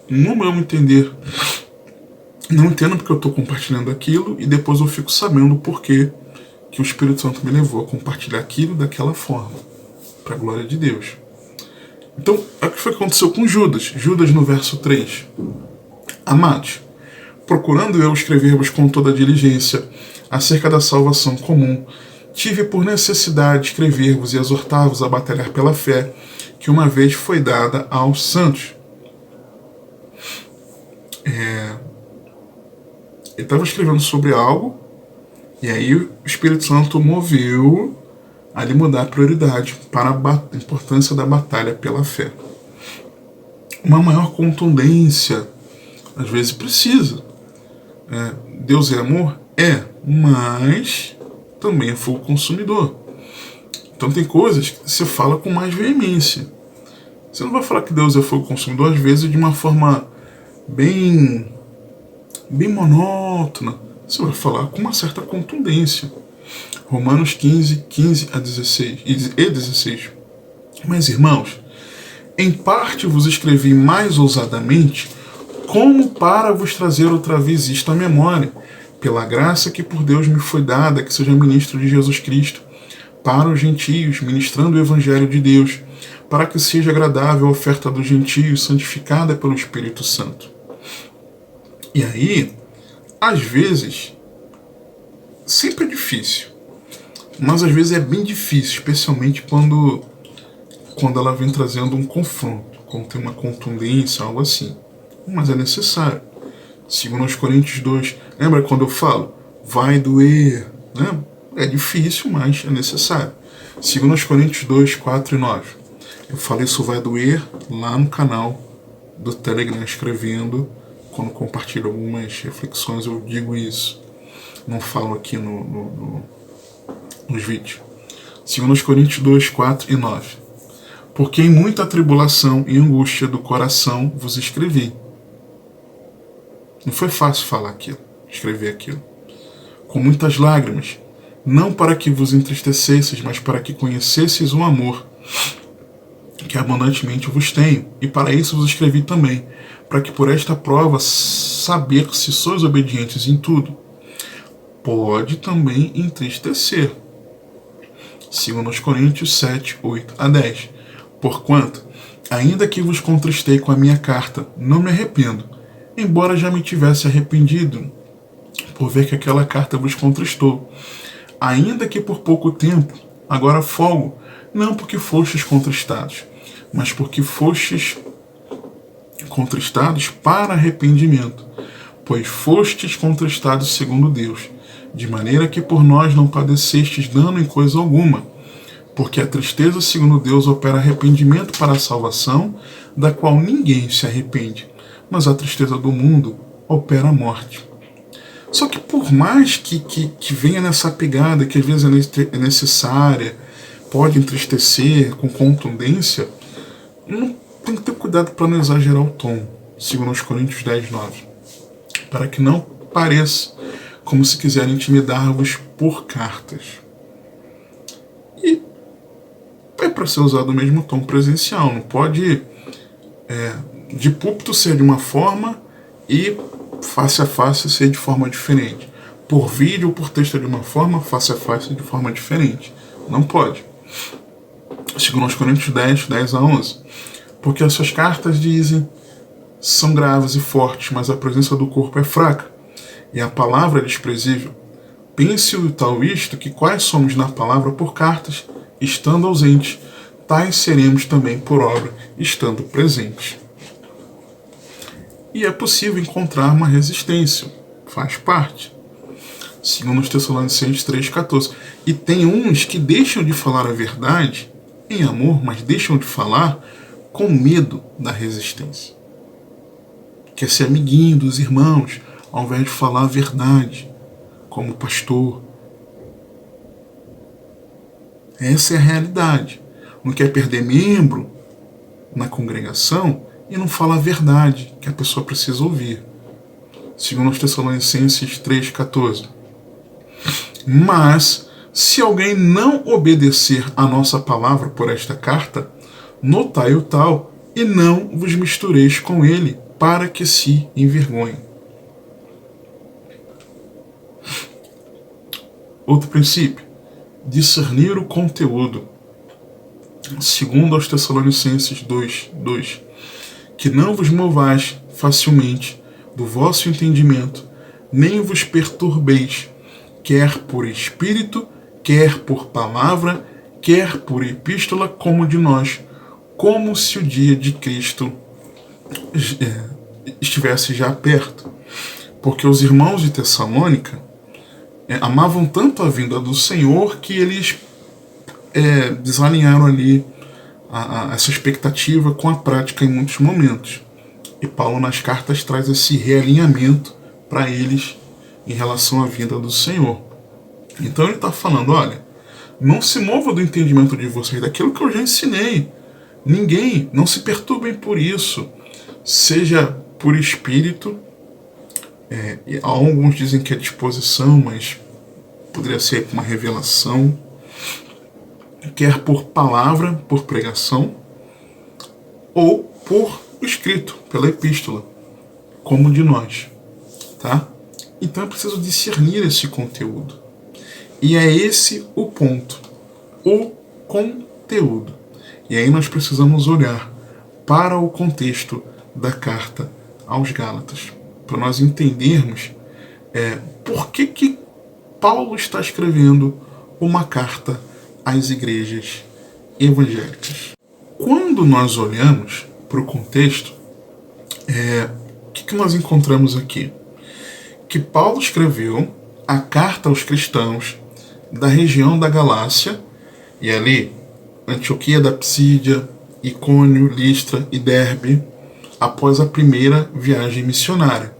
Speaker 1: no meu entender, não entendo porque eu estou compartilhando aquilo, e depois eu fico sabendo o porquê que o Espírito Santo me levou a compartilhar aquilo daquela forma, para a glória de Deus. Então, é o que foi que aconteceu com Judas. Judas no verso 3. Amados, procurando eu escrever-vos com toda a diligência acerca da salvação comum, tive por necessidade escrever-vos e exortar-vos a batalhar pela fé que uma vez foi dada aos santos. Ele estava escrevendo sobre algo, e aí o Espírito Santo moveu a lhe mudar a prioridade para a importância da batalha pela fé. Uma maior contundência, às vezes precisa. Deus é amor? Mas também é fogo consumidor. Então tem coisas que você fala com mais veemência. Você não vai falar que Deus é fogo consumidor, às vezes, de uma forma bem monótona. Você vai falar com uma certa contundência. Romanos 15 a 16 e 16. Mas, irmãos, em parte vos escrevi mais ousadamente, como para vos trazer outra vez isto à memória, pela graça que por Deus me foi dada, que seja ministro de Jesus Cristo, para os gentios, ministrando o Evangelho de Deus, para que seja agradável a oferta dos gentios, santificada pelo Espírito Santo. E aí, às vezes, sempre é difícil, mas às vezes é bem difícil, especialmente quando ela vem trazendo um confronto, quando tem uma contundência, algo assim. Mas é necessário. Segundo os Coríntios 2, lembra quando eu falo? Vai doer, né? É difícil, mas é necessário. Segundo os Coríntios 2, 4 e 9. Eu falei isso vai doer lá no canal do Telegram, escrevendo. Quando compartilho algumas reflexões, eu digo isso. Não falo aqui nos vídeos. Segundo os Coríntios 2, 4 e 9. Porque em muita tribulação e angústia do coração vos escrevi. Não foi fácil falar aquilo, escrever aquilo. Com muitas lágrimas, não para que vos entristecesseis, mas para que conhecesseis o amor que abundantemente vos tenho, e para isso vos escrevi também, para que por esta prova saber se sois obedientes em tudo. Pode também entristecer. Segundo os Coríntios 7, 8 a 10. Porquanto, ainda que vos contristei com a minha carta, não me arrependo, embora já me tivesse arrependido, por ver que aquela carta vos contristou. Ainda que por pouco tempo, agora folgo, não porque fostes contristados, mas porque fostes contristados para arrependimento, pois fostes contristados segundo Deus, de maneira que por nós não padecestes dano em coisa alguma, porque a tristeza segundo Deus opera arrependimento para a salvação, da qual ninguém se arrepende, mas a tristeza do mundo opera a morte. Só que por mais que venha nessa pegada, que às vezes é necessária, pode entristecer com contundência, não tem que ter cuidado para não exagerar o tom, segundo Coríntios 10, 9. Para que não pareça como se quiserem intimidar-vos por cartas. E é para ser usado o mesmo tom presencial, não pode de púlpito ser de uma forma e face a face ser de forma diferente. Por vídeo ou por texto de uma forma, face a face de forma diferente. Não pode. Segundo Coríntios 10, 10 a 11. Porque as suas cartas dizem são graves e fortes, mas a presença do corpo é fraca, e a palavra é desprezível. Pense o tal isto, que quais somos na palavra por cartas, estando ausentes, tais seremos também por obra, estando presentes. E é possível encontrar uma resistência, faz parte. Segundo os Tessalonicenses 3,14. E tem uns que deixam de falar a verdade em amor, mas deixam de falar com medo da resistência. Quer ser amiguinho dos irmãos, ao invés de falar a verdade, como pastor. Essa é a realidade. Não quer perder membro na congregação e não fala a verdade que a pessoa precisa ouvir. Segundo os Tessalonicenses 3,14. Mas, se alguém não obedecer a nossa palavra por esta carta, notai o tal, e não vos mistureis com ele, para que se envergonhe. Outro princípio, discernir o conteúdo. Segundo aos Tessalonicenses 2, 2, que não vos movais facilmente do vosso entendimento, nem vos perturbeis, quer por espírito, quer por palavra, quer por epístola, como de nós, como se o dia de Cristo estivesse já perto. Porque os irmãos de Tessalônica amavam tanto a vinda do Senhor que eles desalinharam ali essa expectativa com a prática em muitos momentos. E Paulo nas cartas traz esse realinhamento para eles em relação à vinda do Senhor. Então ele está falando, olha, não se mova do entendimento de vocês, daquilo que eu já ensinei. Ninguém, não se perturbem por isso. Seja por espírito, alguns dizem que é disposição, mas poderia ser uma revelação, quer por palavra, por pregação, ou por escrito, pela epístola, como de nós, tá? Então é preciso discernir esse conteúdo. E é esse o ponto, o conteúdo. E aí nós precisamos olhar para o contexto da carta aos Gálatas, para nós entendermos por que Paulo está escrevendo uma carta às igrejas evangélicas. Quando nós olhamos para o contexto, o que nós encontramos aqui? Que Paulo escreveu a carta aos cristãos da região da Galácia, e ali Antioquia da Psídia, Icônio, Listra e Derbe, após a primeira viagem missionária.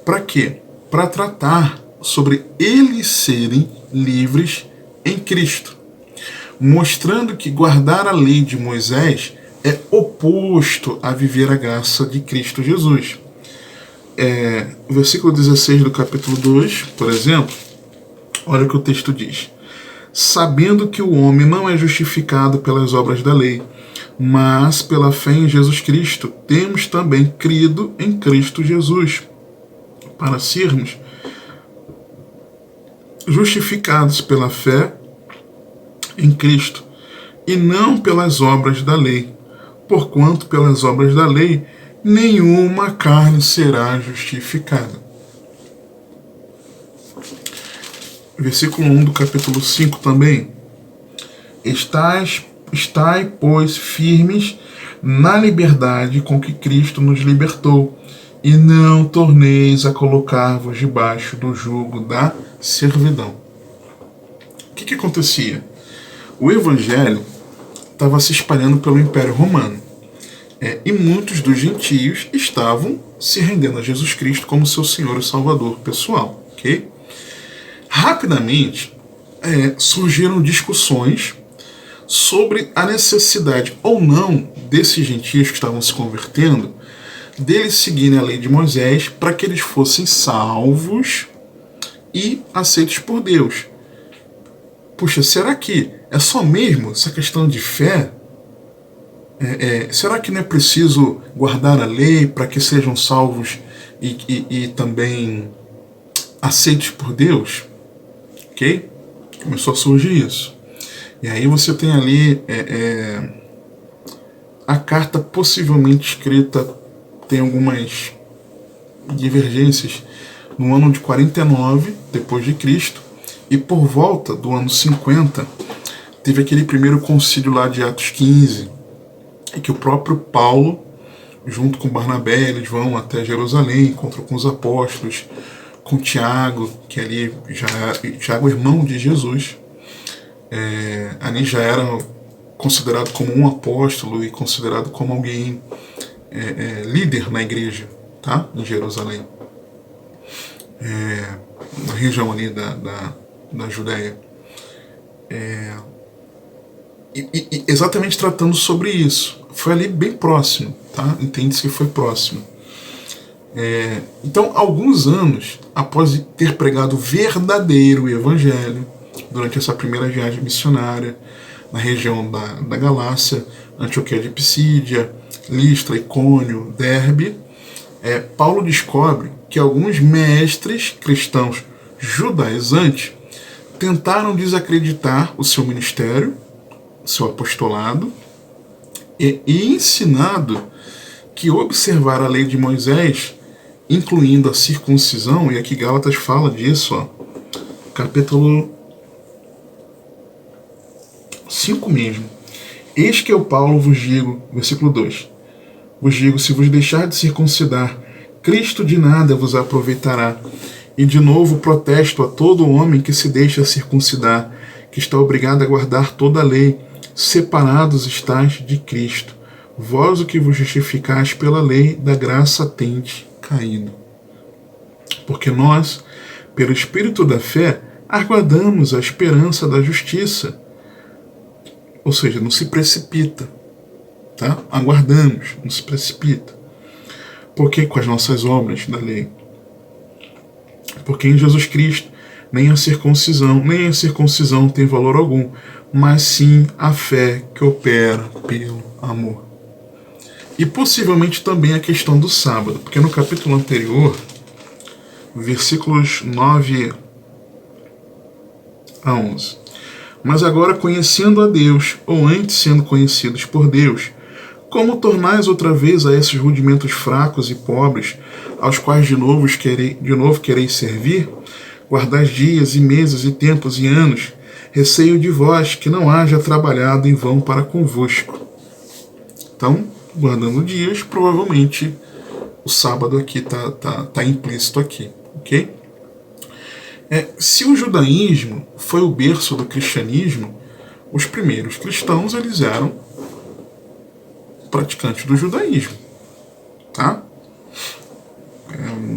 Speaker 1: Para quê? Para tratar sobre eles serem livres em Cristo, mostrando que guardar a lei de Moisés é oposto a viver a graça de Cristo Jesus. O versículo 16 do capítulo 2, por exemplo, olha o que o texto diz. Sabendo que o homem não é justificado pelas obras da lei, mas pela fé em Jesus Cristo, temos também crido em Cristo Jesus, para sermos justificados pela fé em Cristo, e não pelas obras da lei, porquanto pelas obras da lei nenhuma carne será justificada. Versículo 1 do capítulo 5 também. Estai, pois, firmes na liberdade com que Cristo nos libertou, e não torneis a colocar-vos debaixo do jugo da servidão. O que acontecia? O evangelho estava se espalhando pelo Império Romano. E muitos dos gentios estavam se rendendo a Jesus Cristo como seu Senhor e Salvador pessoal. Okay? Rapidamente surgiram discussões sobre a necessidade ou não desses gentios que estavam se convertendo deles seguirem a lei de Moisés para que eles fossem salvos e aceitos por Deus. Puxa, será que é só mesmo essa questão de fé? Será que não é preciso guardar a lei para que sejam salvos e também aceitos por Deus? Ok? Começou a surgir isso. E aí você tem ali a carta possivelmente escrita, tem algumas divergências, no ano de 49 depois de Cristo, e por volta do ano 50 teve aquele primeiro concílio lá de Atos 15, em que o próprio Paulo, junto com Barnabé, eles vão até Jerusalém, encontram com os apóstolos, com Tiago, que ali Tiago, irmão de Jesus, ali já era considerado como um apóstolo e considerado como alguém líder na igreja, tá? Em Jerusalém, na região ali da Judéia, e exatamente tratando sobre isso. Foi ali bem próximo, tá? Entende-se que foi próximo. Então, alguns anos após ter pregado o verdadeiro evangelho, durante essa primeira viagem missionária na região da Galácia, Antioquia de Pisídia, Listra, Icônio, Derbe, Paulo descobre que alguns mestres cristãos judaizantes tentaram desacreditar o seu ministério, seu apostolado, e ensinado que observar a lei de Moisés, incluindo a circuncisão, e aqui Gálatas fala disso, capítulo 5 mesmo. Eis que eu, Paulo, vos digo, versículo 2, vos digo, se vos deixar de circuncidar, Cristo de nada vos aproveitará. E de novo protesto a todo homem que se deixa circuncidar, que está obrigado a guardar toda a lei. Separados estáis de Cristo. Vós o que vos justificais pela lei da graça tendes caído. Porque nós, pelo Espírito da fé, aguardamos a esperança da justiça. Ou seja, não se precipita, tá? Aguardamos, não se precipita. Porque com as nossas obras da lei. Porque em Jesus Cristo nem a circuncisão tem valor algum, mas sim a fé que opera pelo amor. E possivelmente também a questão do sábado, porque no capítulo anterior, versículos 9 a 11. Mas agora, conhecendo a Deus, ou antes sendo conhecidos por Deus, como tornais outra vez a esses rudimentos fracos e pobres, aos quais de novo quereis servir? Guardais dias e meses e tempos e anos, receio de vós que não haja trabalhado em vão para convosco. Então, guardando dias, provavelmente o sábado aqui tá implícito aqui, ok? Se o judaísmo foi o berço do cristianismo, os primeiros cristãos eles eram praticantes do judaísmo, tá?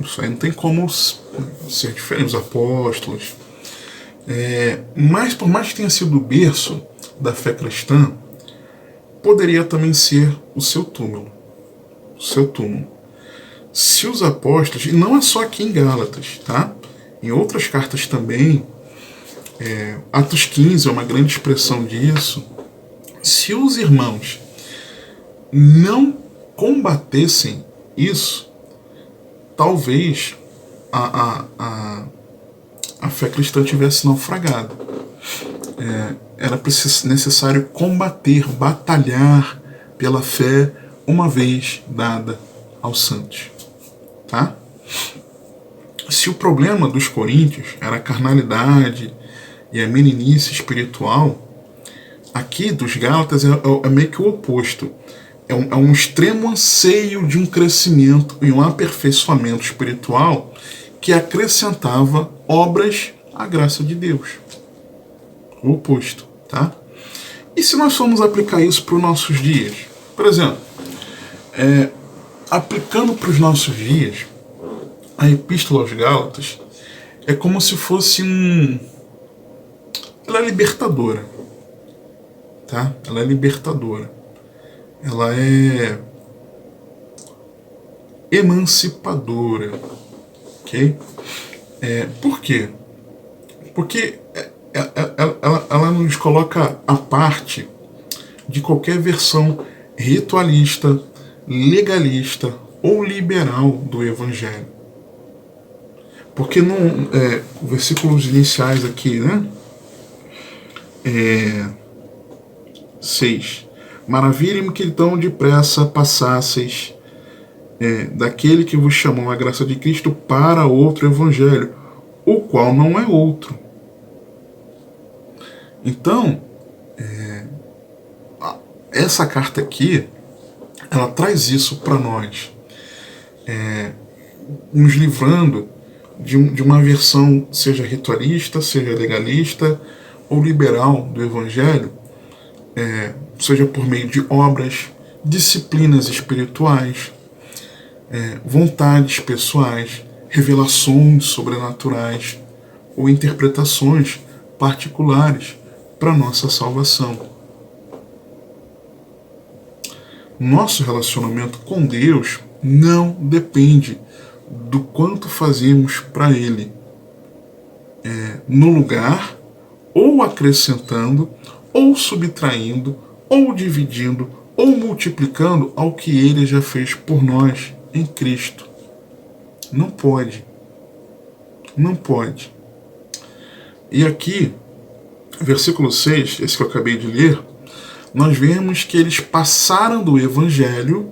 Speaker 1: Isso aí não tem como ser diferente, os apóstolos. Mas por mais que tenha sido o berço da fé cristã, poderia também ser o seu túmulo. Se os apóstolos, e não é só aqui em Gálatas, tá? Em outras cartas também, Atos 15 é uma grande expressão disso. Se os irmãos não combatessem isso, talvez a fé cristã tivesse naufragado. Era necessário combater, batalhar pela fé uma vez dada aos santos, tá? Se o problema dos coríntios era a carnalidade e a meninice espiritual, aqui dos Gálatas é meio que o oposto. É um extremo anseio de um crescimento e um aperfeiçoamento espiritual que acrescentava obras à graça de Deus. O oposto, tá? E se nós formos aplicar isso para os nossos dias? Por exemplo, aplicando para os nossos dias, a Epístola aos Gálatas é como se fosse ela é libertadora, tá? Ela é libertadora. Ela é emancipadora. Ok? Por quê? Porque ela nos coloca à parte de qualquer versão ritualista, legalista ou liberal do Evangelho. Porque versículos iniciais aqui, né? 6. Maravilhe-me que tão depressa passasseis daquele que vos chamou a graça de Cristo para outro evangelho, o qual não é outro. Então, essa carta aqui, ela traz isso para nós, nos livrando de uma versão, seja ritualista, seja legalista ou liberal do evangelho, seja por meio de obras, disciplinas espirituais, vontades pessoais, revelações sobrenaturais ou interpretações particulares para nossa salvação. Nosso relacionamento com Deus não depende do quanto fazemos para Ele, no lugar, ou acrescentando, ou subtraindo, ou dividindo, ou multiplicando ao que Ele já fez por nós em Cristo. Não pode. Não pode. E aqui, versículo 6, esse que eu acabei de ler, nós vemos que eles passaram do evangelho,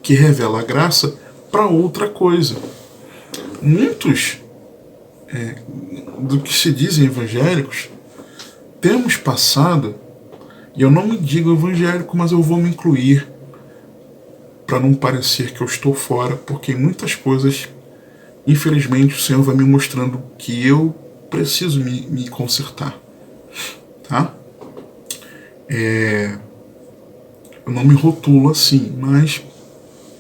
Speaker 1: que revela a graça, para outra coisa. Muitos do que se dizem evangélicos temos passado, e eu não me digo evangélico, mas eu vou me incluir para não parecer que eu estou fora, porque em muitas coisas, infelizmente, o Senhor vai me mostrando que eu preciso me consertar. Tá? Eu não me rotulo assim, mas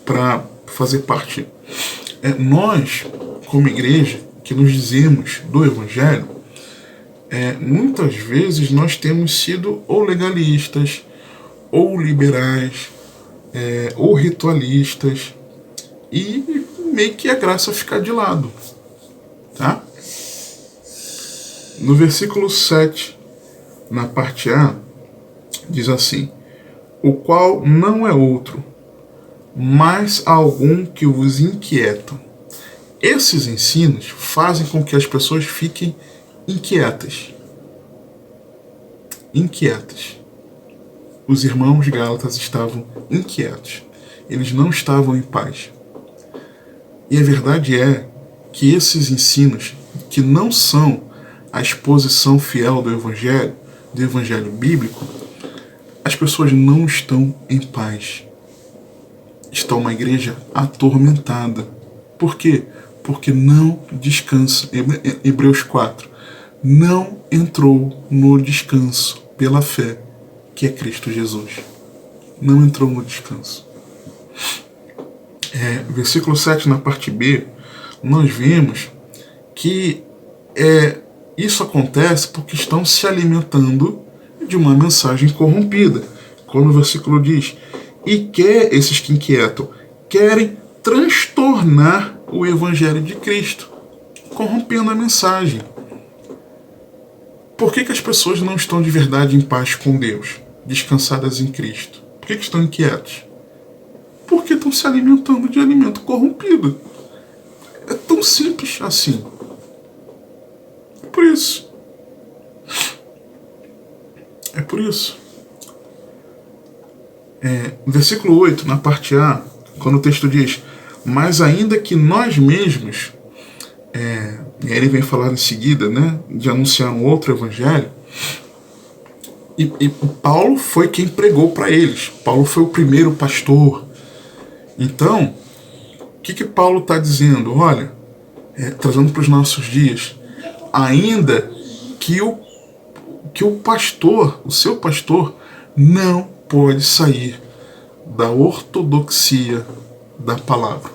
Speaker 1: para fazer parte. Nós, como igreja, que nos dizemos do Evangelho, muitas vezes nós temos sido ou legalistas, ou liberais, ou ritualistas, e meio que a graça fica de lado. Tá? No versículo 7, na parte A, diz assim: o qual não é outro, mas algum que vos inquieta. Esses ensinos fazem com que as pessoas fiquem inquietas. Inquietas. Os irmãos gálatas estavam inquietos. Eles não estavam em paz. E a verdade é que esses ensinos, que não são a exposição fiel do evangelho bíblico, as pessoas não estão em paz. Está uma igreja atormentada. Por quê? Porque não descansa. Hebreus 4. Não entrou no descanso pela fé, que é Cristo Jesus. Não entrou no descanso. Versículo 7, na parte B, nós vemos que isso acontece porque estão se alimentando de uma mensagem corrompida. Quando o versículo diz: e esses que inquietam querem transtornar o evangelho de Cristo, corrompendo a mensagem. Por que as pessoas não estão de verdade em paz com Deus, descansadas em Cristo? Por que estão inquietos? Porque estão se alimentando de alimento corrompido. É tão simples assim. É por isso. É por isso. Versículo 8, na parte A, quando o texto diz: mas ainda que nós mesmos, e aí ele vem falar em seguida, né, de anunciar um outro evangelho, e Paulo foi quem pregou para eles. Paulo foi o primeiro pastor. Então, o que Paulo está dizendo? Olha, trazendo para os nossos dias, ainda que o pastor, o seu pastor, não pode sair da ortodoxia da palavra.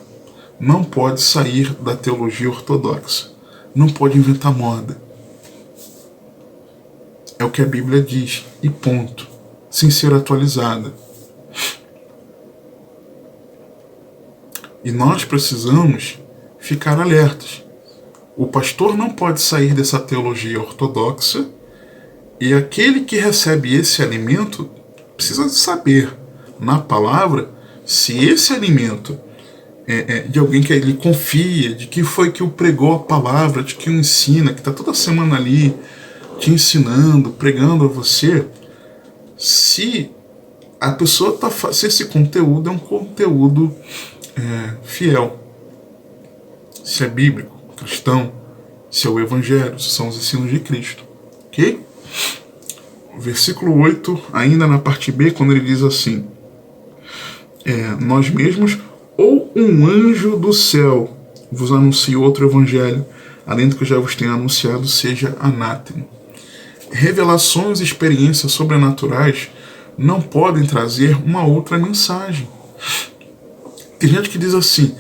Speaker 1: Não pode sair da teologia ortodoxa. Não pode inventar moda. É o que a Bíblia diz, e ponto. Sem ser atualizada. E nós precisamos ficar alertas. O pastor não pode sair dessa teologia ortodoxa, e aquele que recebe esse alimento precisa saber, na palavra, se esse alimento é de alguém que ele confia, de quem foi que o pregou a palavra, de quem o ensina, que está toda semana ali te ensinando, pregando a você, se a pessoa se esse conteúdo é um conteúdo fiel, se é bíblico, cristão, se é o evangelho, se são os ensinos de Cristo, ok? Versículo 8, ainda na parte B, quando ele diz assim, nós mesmos ou um anjo do céu vos anuncie outro evangelho, além do que eu já vos tenho anunciado, seja anátema. Revelações e experiências sobrenaturais não podem trazer uma outra mensagem. Tem gente que diz assim,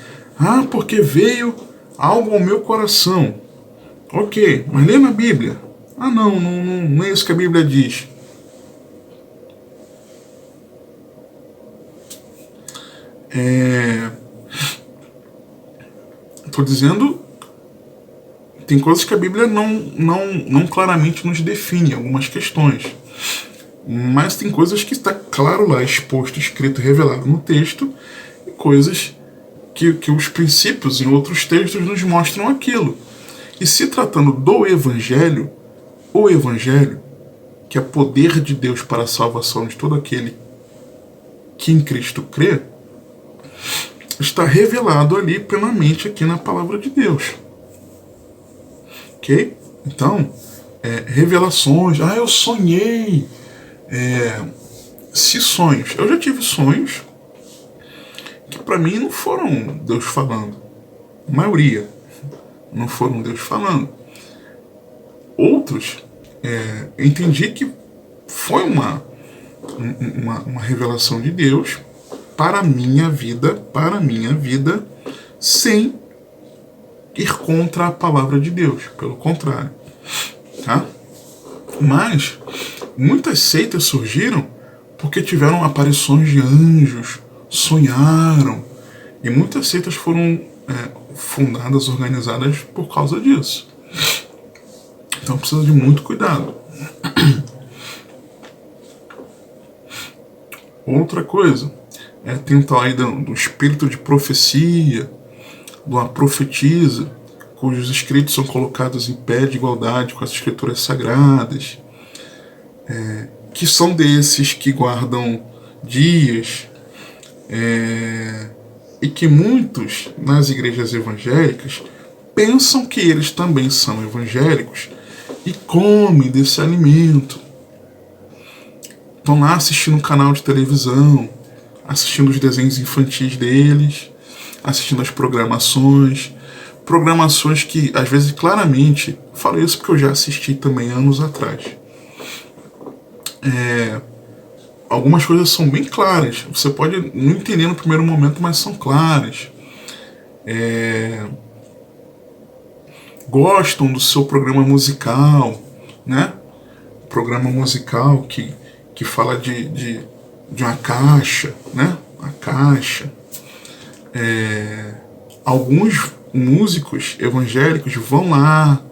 Speaker 1: porque veio algo ao meu coração. Ok, mas lê na Bíblia. Não é isso que a Bíblia diz. Estou dizendo, tem coisas que a Bíblia não claramente nos define, algumas questões. Mas tem coisas que está claro lá, exposto, escrito, revelado no texto, e coisas que os princípios em outros textos nos mostram aquilo. E se tratando do Evangelho, o Evangelho, que é poder de Deus para a salvação de todo aquele que em Cristo crê, está revelado ali plenamente aqui na palavra de Deus. Ok? Então, revelações, eu sonhei. Se sonhos, eu já tive sonhos que para mim não foram Deus falando. A maioria não foram Deus falando. Outros, entendi que foi uma revelação de Deus para a minha vida, sem ir contra a palavra de Deus, pelo contrário, tá? Mas muitas seitas surgiram porque tiveram aparições de anjos, sonharam, e muitas seitas foram fundadas, organizadas por causa disso. Então precisa de muito cuidado. Outra coisa, tem o tal aí do espírito de profecia, do uma profetisa, cujos escritos são colocados em pé de igualdade com as escrituras sagradas, que são desses que guardam dias, e que muitos nas igrejas evangélicas pensam que eles também são evangélicos e comem desse alimento. Estão lá assistindo um canal de televisão, assistindo os desenhos infantis deles, assistindo as programações que às vezes claramente, falo isso porque eu já assisti também anos atrás. Algumas coisas são bem claras, você pode não entender no primeiro momento, mas são claras. Gostam do seu programa musical, né? Programa musical que fala de uma caixa, né? A caixa. Alguns músicos evangélicos vão lá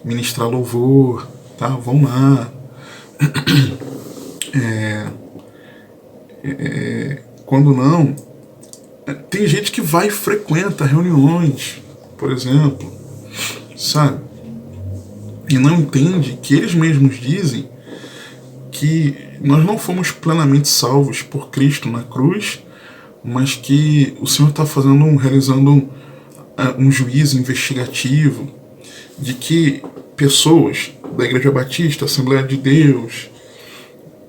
Speaker 1: ministrar louvor, tá? Vão lá. Quando não, tem gente que vai e frequenta reuniões, por exemplo, sabe? E não entende que eles mesmos dizem que nós não fomos plenamente salvos por Cristo na cruz, mas que o Senhor está realizando um juízo investigativo de que pessoas da Igreja Batista, Assembleia de Deus,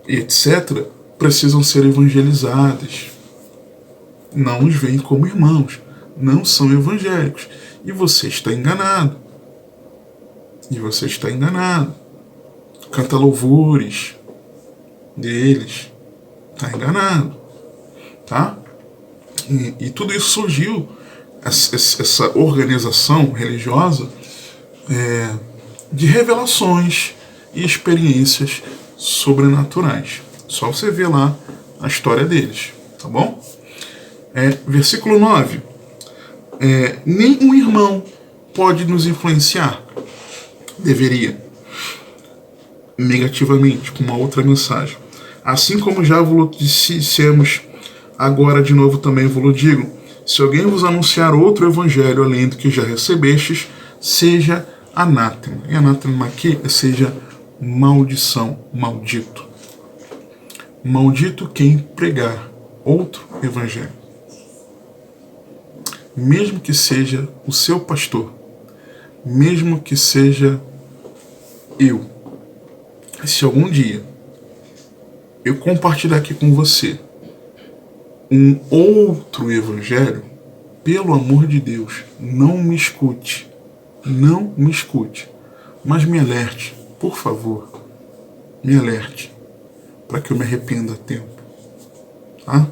Speaker 1: etc., precisam ser evangelizadas. Não os veem como irmãos, não são evangélicos. E você está enganado. Canta louvores deles, está enganado, tá? E tudo isso surgiu, essa organização religiosa, de revelações e experiências sobrenaturais. Só você ver lá a história deles, tá bom? Versículo 9. Nem um irmão pode nos influenciar. Deveria. Negativamente, com uma outra mensagem. Assim como já dissemos, agora de novo também vos digo, se alguém vos anunciar outro evangelho além do que já recebestes, seja anátema. E anátema aqui seja maldição, maldito. Maldito quem pregar outro evangelho. Mesmo que seja o seu pastor, mesmo que seja eu. Se algum dia eu compartilhar aqui com você um outro evangelho, pelo amor de Deus, não me escute. Não me escute. Mas me alerte, por favor. Me alerte. Para que eu me arrependa a tempo. Tá?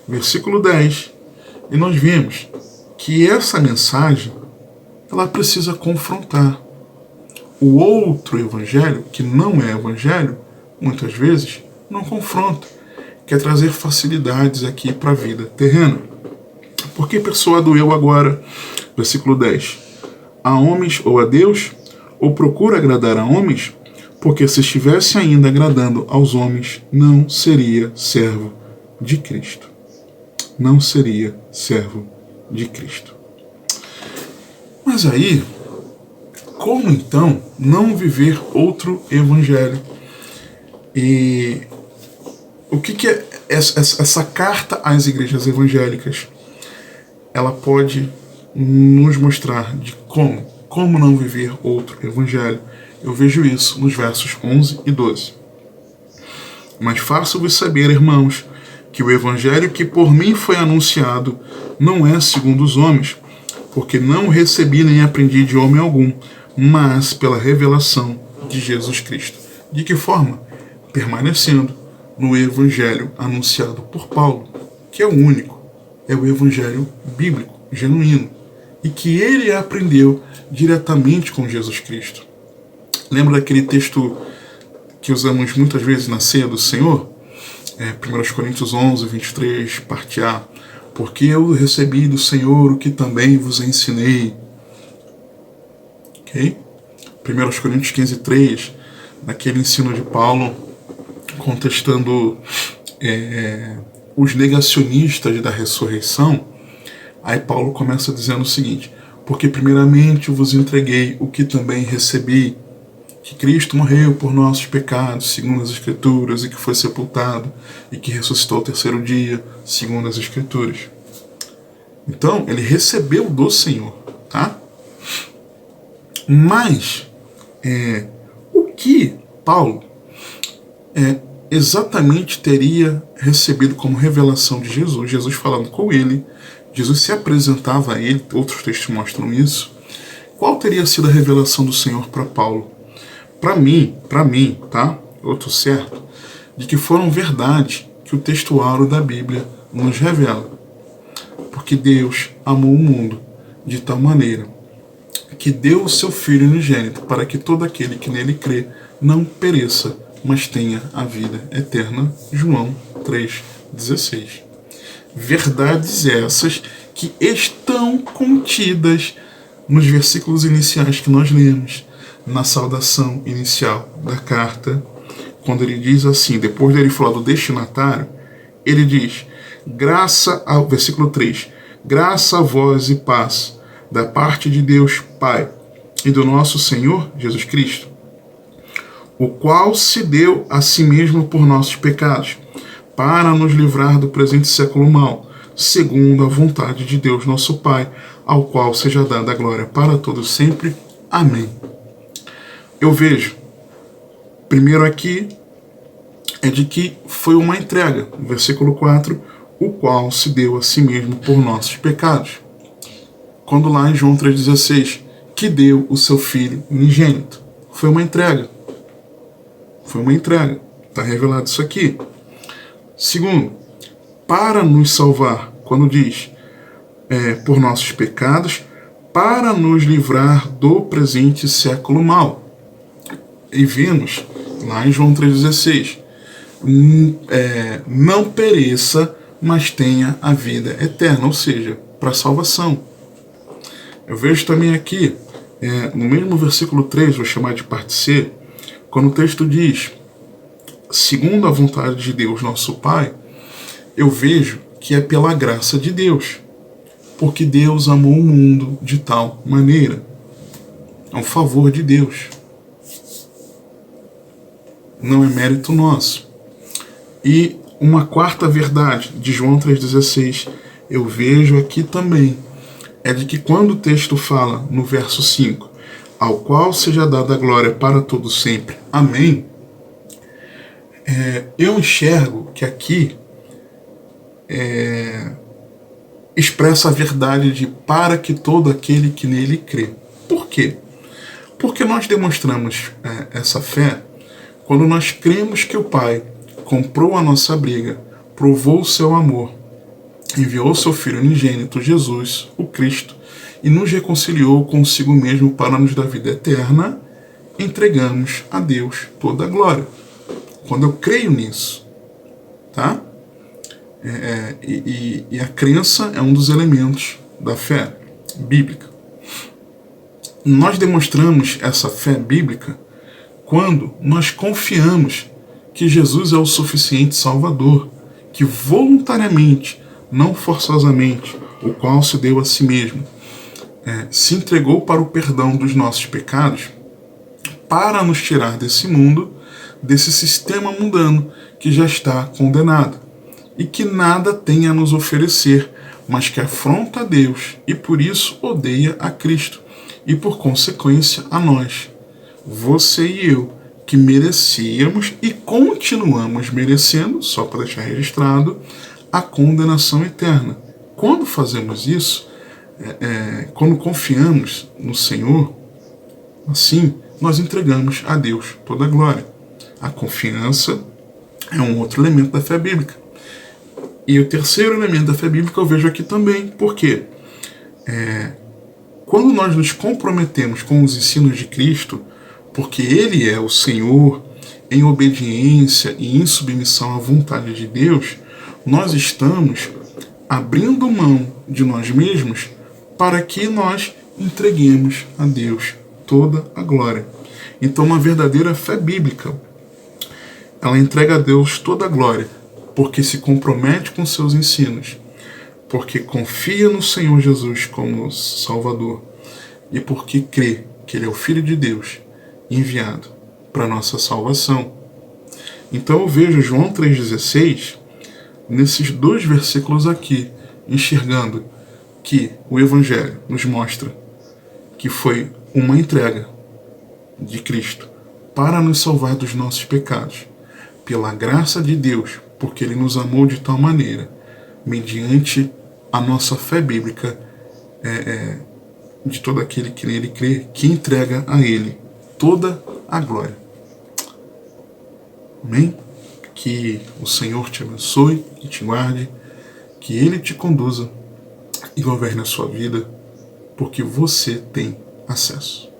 Speaker 1: Versículo 10. E nós vimos que essa mensagem, ela precisa confrontar. O outro evangelho, que não é evangelho, muitas vezes, não confronta. Quer trazer facilidades aqui para a vida terrena. Por que persuado eu agora? Versículo 10. A homens ou a Deus? Ou procura agradar a homens? Porque se estivesse ainda agradando aos homens, não seria servo de Cristo. Não seria servo de Cristo. Mas aí, como então não viver outro evangelho? E o que é essa carta às igrejas evangélicas? Ela pode nos mostrar de como não viver outro evangelho. Eu vejo isso nos versos 11 e 12. Mas faço-vos saber, irmãos, que o evangelho que por mim foi anunciado não é segundo os homens, porque não recebi nem aprendi de homem algum, mas pela revelação de Jesus Cristo. De que forma? Permanecendo no evangelho anunciado por Paulo, que é o único, é o evangelho bíblico, genuíno, e que ele aprendeu diretamente com Jesus Cristo. Lembra daquele texto que usamos muitas vezes na ceia do Senhor? 1 Coríntios 11, 23, parte A. Porque eu recebi do Senhor o que também vos ensinei. Ok? 1 Coríntios 15, 3, naquele ensino de Paulo, contestando os negacionistas da ressurreição. Aí Paulo começa dizendo o seguinte: porque primeiramente vos entreguei o que também recebi, que Cristo morreu por nossos pecados, segundo as Escrituras, e que foi sepultado, e que ressuscitou ao terceiro dia, segundo as Escrituras. Então, ele recebeu do Senhor, tá? Mas, o que Paulo exatamente teria recebido como revelação de Jesus? Jesus falando com ele, Jesus se apresentava a ele, outros textos mostram isso. Qual teria sido a revelação do Senhor para Paulo? Para mim, tá? Eu tô certo, de que foram verdades que o textuário da Bíblia nos revela. Porque Deus amou o mundo de tal maneira que deu o seu Filho unigênito para que todo aquele que nele crê não pereça, mas tenha a vida eterna. João 3,16. Verdades essas que estão contidas nos versículos iniciais que nós lemos, na saudação inicial da carta, quando ele diz assim, depois dele falar do destinatário, ele diz, versículo 3, graça a vós e paz, da parte de Deus Pai e do nosso Senhor Jesus Cristo, o qual se deu a si mesmo por nossos pecados, para nos livrar do presente século mau, segundo a vontade de Deus nosso Pai, ao qual seja dada a glória para todos sempre. Amém. Eu vejo, primeiro aqui, de que foi uma entrega, versículo 4, o qual se deu a si mesmo por nossos pecados. Quando lá em João 3,16, que deu o seu Filho unigênito. Foi uma entrega. Foi uma entrega. Está revelado isso aqui. Segundo, para nos salvar, quando diz por nossos pecados, para nos livrar do presente século mau. E vimos lá em João 3,16, não pereça, mas tenha a vida eterna, ou seja, para a salvação. Eu vejo também aqui, no mesmo versículo 3, vou chamar de parte C, quando o texto diz, segundo a vontade de Deus, nosso Pai, eu vejo que é pela graça de Deus, porque Deus amou o mundo de tal maneira. É um favor de Deus. Não é mérito nosso. E uma quarta verdade de João 3,16, eu vejo aqui também, é de que quando o texto fala no verso 5, ao qual seja dada a glória para todo sempre, amém, eu enxergo que aqui expressa a verdade de para que todo aquele que nele crê. Por quê? Porque nós demonstramos essa fé quando nós cremos que o Pai comprou a nossa briga, provou o seu amor, enviou seu Filho unigênito, Jesus, o Cristo, e nos reconciliou consigo mesmo para nos dar vida eterna, entregamos a Deus toda a glória. Quando eu creio nisso, tá? E a crença é um dos elementos da fé bíblica. Nós demonstramos essa fé bíblica quando nós confiamos que Jesus é o suficiente Salvador, que voluntariamente, não forçosamente, o qual se deu a si mesmo, se entregou para o perdão dos nossos pecados, para nos tirar desse mundo, desse sistema mundano que já está condenado, e que nada tem a nos oferecer, mas que afronta a Deus, e por isso odeia a Cristo, e por consequência a nós, você e eu, que merecíamos e continuamos merecendo, só para deixar registrado, a condenação eterna. Quando fazemos isso, quando confiamos no Senhor, assim, nós entregamos a Deus toda a glória. A confiança é um outro elemento da fé bíblica. E o terceiro elemento da fé bíblica eu vejo aqui também. Por quê? Quando nós nos comprometemos com os ensinos de Cristo, porque Ele é o Senhor, em obediência e em submissão à vontade de Deus, nós estamos abrindo mão de nós mesmos para que nós entreguemos a Deus toda a glória. Então, uma verdadeira fé bíblica, ela entrega a Deus toda a glória, porque se compromete com seus ensinos, porque confia no Senhor Jesus como Salvador e porque crê que Ele é o Filho de Deus enviado para nossa salvação. Então eu vejo João 3,16 nesses dois versículos aqui, enxergando que o Evangelho nos mostra que foi uma entrega de Cristo para nos salvar dos nossos pecados, pela graça de Deus, porque Ele nos amou de tal maneira, mediante a nossa fé bíblica, de todo aquele que nele crê, que entrega a Ele toda a glória. Amém? Que o Senhor te abençoe e te guarde, que Ele te conduza e governe a sua vida, porque você tem acesso.